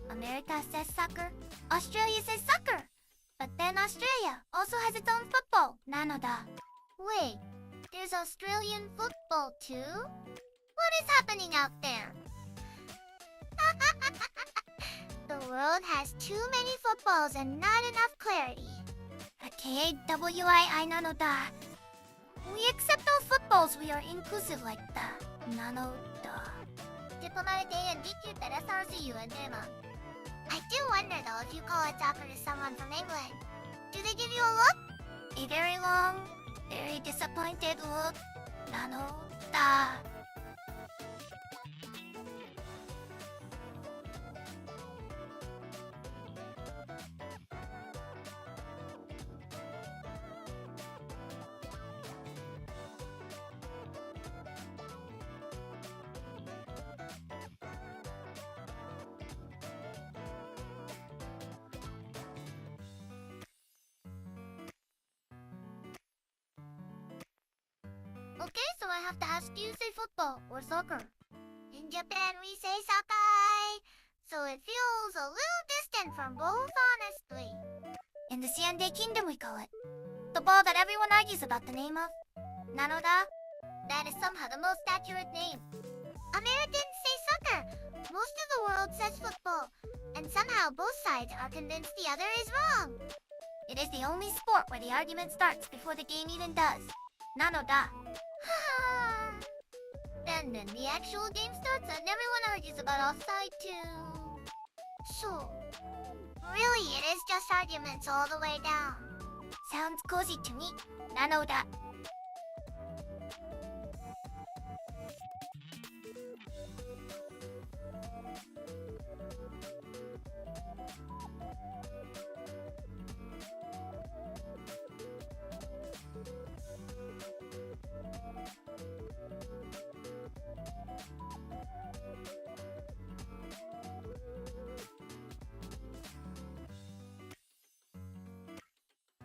America says soccer. Australia says soccer. But then Australia also has its own football. Nanoda. Wait, there's Australian football too? What is happening out there? The world has too many footballs and not enough clarity. KawAIi Nanoda. We accept all footballs. We are inclusive like that. Nanoda. Diplomatic A and VTuber SRCU and Demon. I do wonder though if you call it soccer to someone from England. Do they give you a look? A very long, very disappointed look. Nanoda. Okay, so I have to ask you, say football or soccer? In Japan, we say sakai, so it feels a little distant from both, honestly. In the Siande Kingdom, we call it the ball that everyone argues about the name of. Nanoda. That is somehow the most accurate name. Americans say soccer. Most of the world says football, and somehow both sides are convinced the other is wrong. It is the only sport where the argument starts before the game even does. Nanoda. Then the actual game starts and everyone argues about offside too. So, really it is just arguments all the way down. Sounds cozy to me. Nanoda.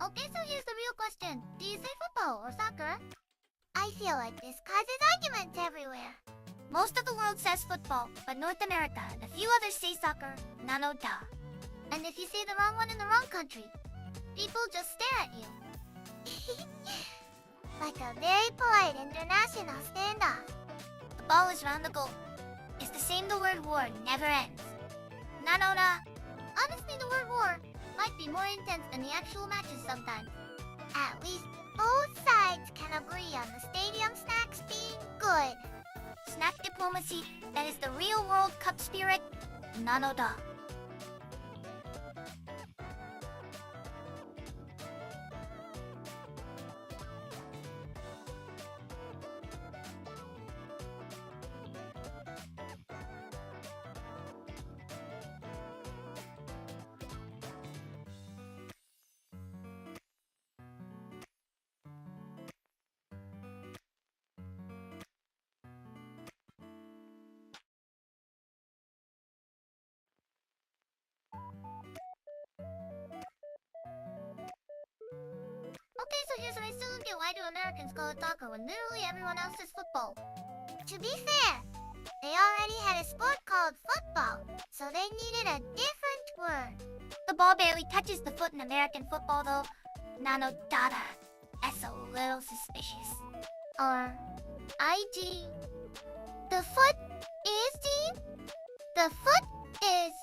Okay, so here's the real question. Do you say football or soccer? I feel like this causes arguments everywhere. Most of the world says football, but North America and a few others say soccer. Nanoda. And if you say the wrong one in the wrong country, people just stare at you. Like a very polite international standoff. The ball is round the goal. It's the same the word war never ends. Nanoda. Honestly, the word war might be more intense than the actual matches sometimes. At least both sides can agree on the stadium snacks being good. Snack diplomacy, that is the real World Cup spirit. Nanoda. Okay, so here's what I still don't get. Why do Americans call it soccer when literally everyone else is football? To be fair, they already had a sport called football, so they needed a different word. The ball barely touches the foot in American football though. Nanoda. That's a little suspicious. Or IG. The foot is the foot is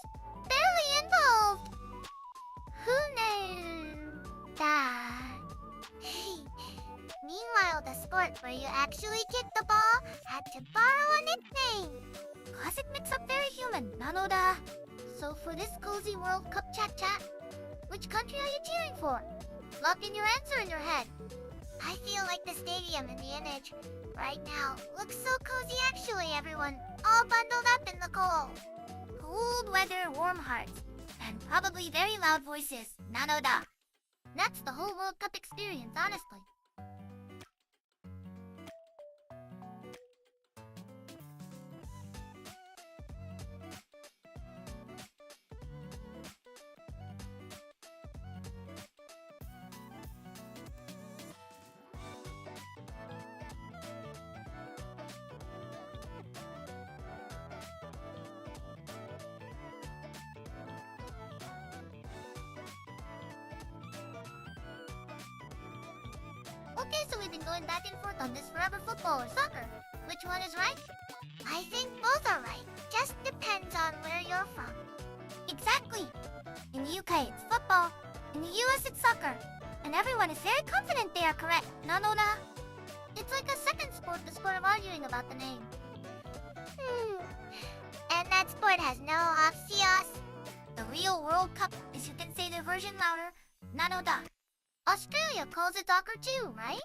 barely involved. Who knew that? Meanwhile, the sport where you actually kick the ball had to borrow a nickname. Classic mix-up, very human. Nanoda. So for this cozy World Cup chat, which country are you cheering for? Lock in your answer in your head. I feel like the stadium in the image right now looks so cozy actually, everyone. All bundled up in the cold. Cold weather, warm hearts, and probably very loud voices. Nanoda. That's the whole World Cup experience, honestly. Okay, so we've been going back and forth on this forever, football or soccer. Which one is right? I think both are right. Just depends on where you're from. Exactly. In the UK, it's football. In the US, it's soccer. And everyone is very confident they are correct. Nanoda. It's like a second sport, the sport of arguing about the name. And that sport has no obvious. The real World Cup is, you can say the version louder. Nanoda. Australia calls it soccer too, right?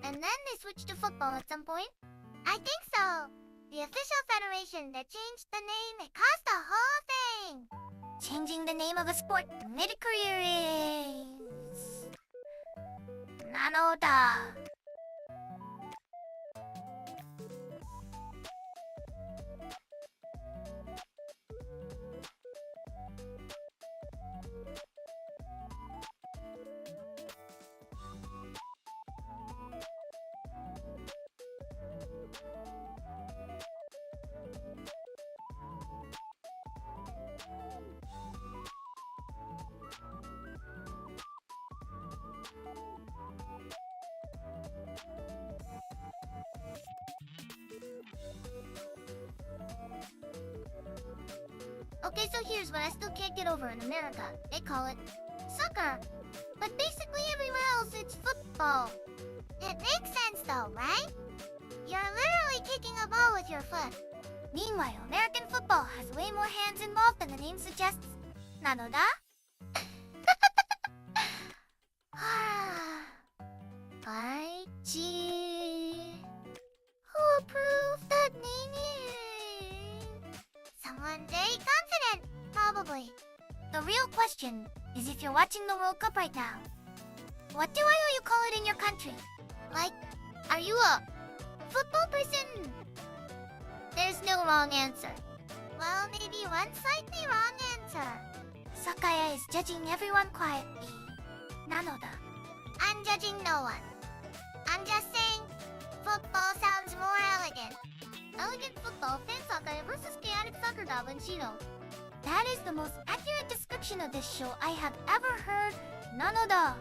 And then they switched to football at some point? I think so. The official federation that changed the name, it caused the whole thing. Changing the name of a sport mid-career is... Nanoda. Okay, so here's what I still can't get over in America. They call it soccer. But basically everywhere else it's football. It makes sense though, right? You're literally kicking a ball with your foot. Meanwhile, American football has way more hands involved than the name suggests. Nanoda? IG. Who approved that naming? Someone very confident, probably. The real question is if you're watching the World Cup right now, what do you call it in your country? Like, are you a football person? There's no wrong answer. Well, maybe one slightly wrong answer. Sakuya is judging everyone quietly. Nanoda. I'm judging no one. I'm just saying, football sounds more elegant. Elegant football, fan soccer versus chaotic soccer dog and Shino. That is the most accurate description of this show I have ever heard. Nanoda.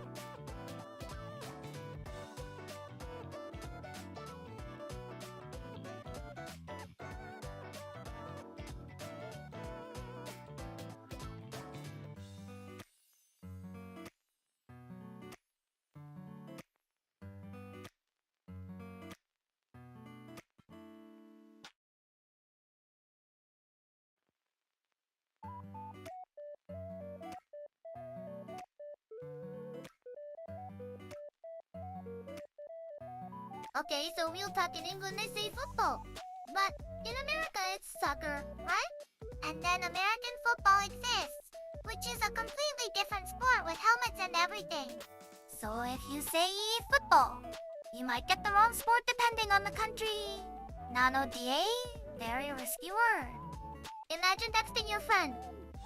Okay, so we'll talk in England, they say football. But in America, it's soccer, right? And then American football exists, which is a completely different sport with helmets and everything. So if you say football, you might get the wrong sport depending on the country. Nanoda, very risky word. Imagine texting your friend,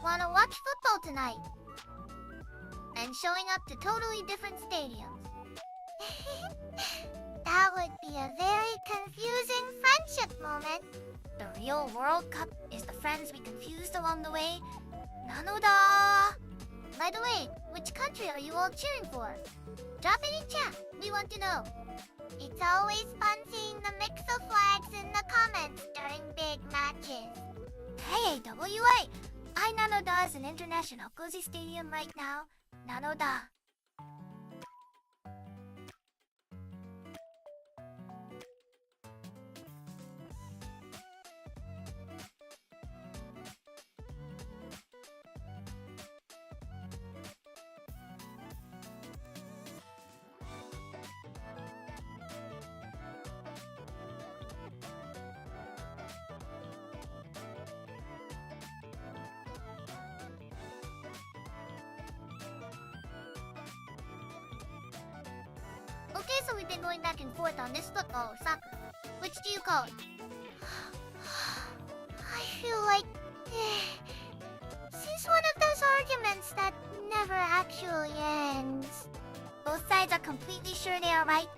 wanna watch football tonight? And showing up to totally different stadiums. be a very confusing friendship moment. The real World Cup is the friends we confused along the way. Nanoda! By the way, which country are you all cheering for? Drop it in chat. We want to know. It's always fun seeing the mix of flags in the comments during big matches. KawAIi Nanoda is an international cozy stadium right now. Nanoda. Okay, so we've been going back and forth on this football or soccer. Which do you call it? I feel like... This is one of those arguments that never actually ends. Both sides are completely sure they are right.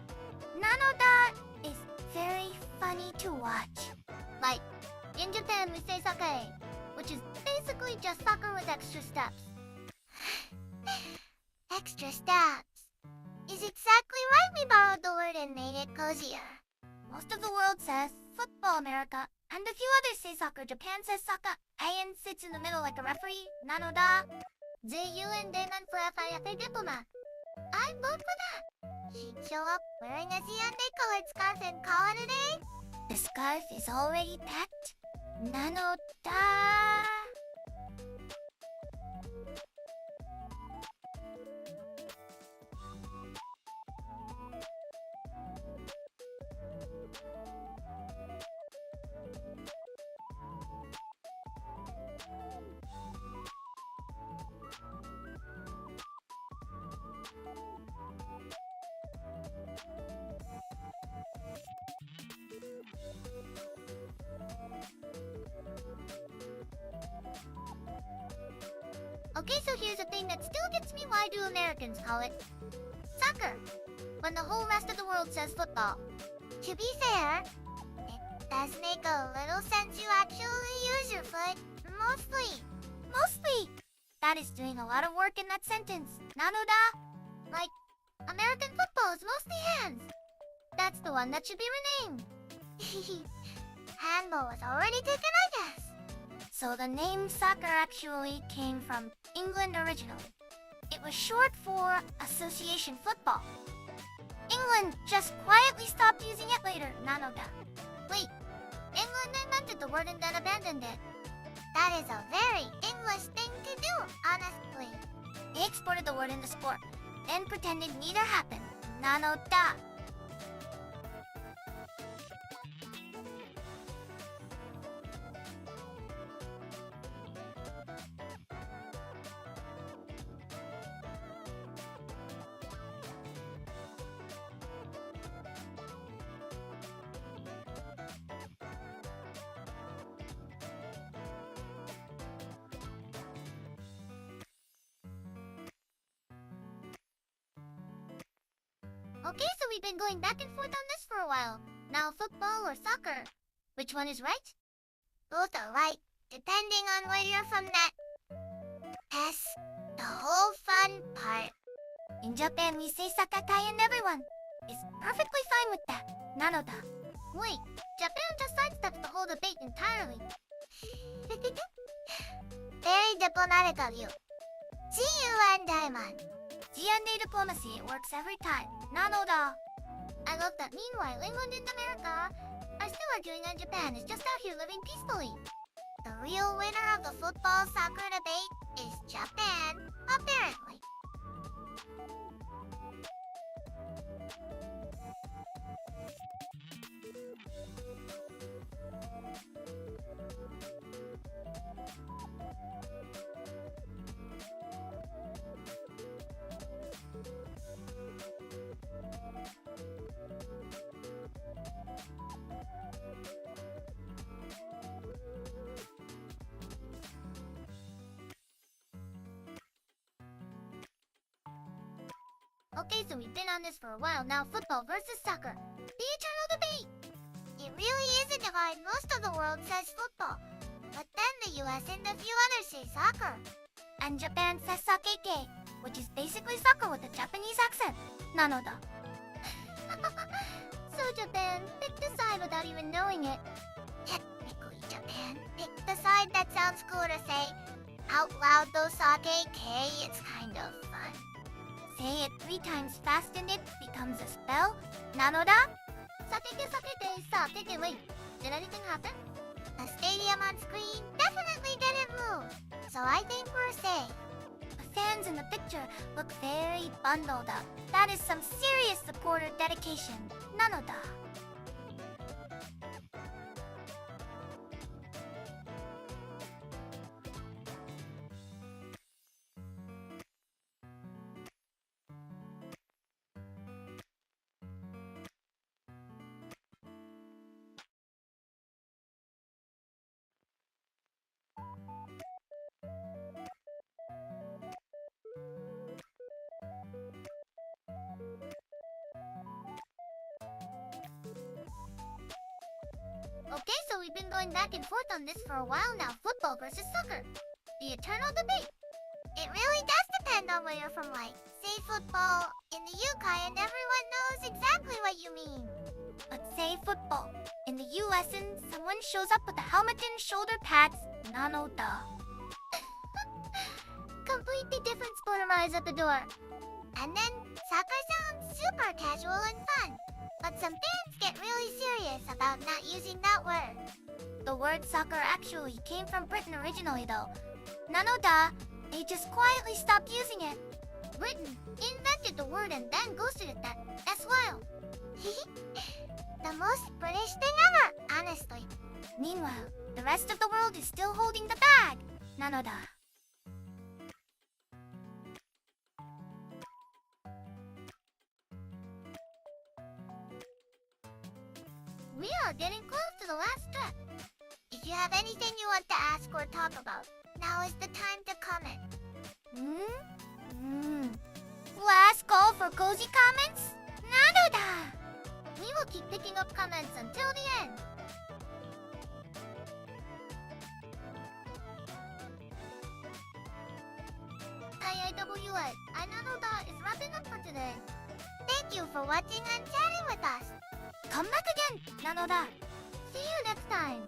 Nanoda is very funny to watch. Like, in Japan we say sake, which is basically just soccer with extra steps. Extra steps is exactly right. We borrowed the word and made it cozier. Most of the world says football America, and a few others say soccer. Japan says saka. Ian sits in the middle like a referee. Nanoda. ZU and Damon for FIFA diplomat. I vote for that. She'd show up wearing a Ziande colored scarf and call it a day. The scarf is already packed. Nanoda. Okay, so here's a thing that still gets me. Why do Americans call it soccer when the whole rest of the world says football? To be fair, it does make a little sense you actually use your foot. Mostly. That is doing a lot of work in that sentence. Nanoda. Like, American football is mostly hands. That's the one that should be renamed. Handball was already taken, I guess. So the name soccer actually came from England originally. It was short for Association Football. England just quietly stopped using it later. Nanoda. Wait, England invented the word and then abandoned it. That is a very English thing to do, honestly. They exported the word into sport, then pretended neither happened. Nanoda. Okay, so we've been going back and forth on this for a while. Now football or soccer? Which one is right? Both are right, depending on where you're from. That S, the whole fun part. In Japan, we say sakakai and everyone is perfectly fine with that. Nanoda. Wait, Japan just sidesteps the whole debate entirely. Very diplomatic of you. See you and Diamond. G&A diplomacy, it works every time. Nanoda. I love that meanwhile, England and America are still arguing and Japan is just out here living peacefully. The real winner of the football-soccer debate is Japan, apparently. Okay, so we've been on this for a while now. Football versus soccer. The eternal It really is a divide. Most of the world says football, but then the US and a few others say soccer. And Japan says sakeke, which is basically soccer with a Japanese accent. Nanoda. So Japan picked a side without even knowing it. Technically, Japan picked the side that sounds cool to say out loud though sakeke, it's kind of fun. Say it 3 times fast and it becomes a spell. Nanoda. Sakeke sakeke sakeke, wait, did anything happen? The stadium on screen definitely didn't move, so I think we're safe. The fans in the picture look very bundled up. That is some serious supporter dedication. Nanoda. Okay, so we've been going back and forth on this for a while now. Football versus soccer. The eternal debate. It really does depend on where you're from, like, say football in the UK and everyone knows exactly what you mean. But say football. In the US and someone shows up with a helmet and shoulder pads. Nanoda. Completely different sport arrives at the door. And then soccer sounds super casual and fun. But some fans get really serious about not using that word. The word soccer actually came from Britain originally though. Nanoda, they just quietly stopped using it. Britain invented the word and then ghosted it. That's wild. The most British thing ever, honestly. Meanwhile, the rest of the world is still holding the bag. Nanoda. We are getting close to the last step. If you have anything you want to ask or talk about, now is the time to comment. Last call for cozy comments? Nanoda! We will keep picking up comments until the end. KawAIi Nanoda is wrapping up for today. Thank you for watching and chatting with us. Come back again, Nanoda. See you next time.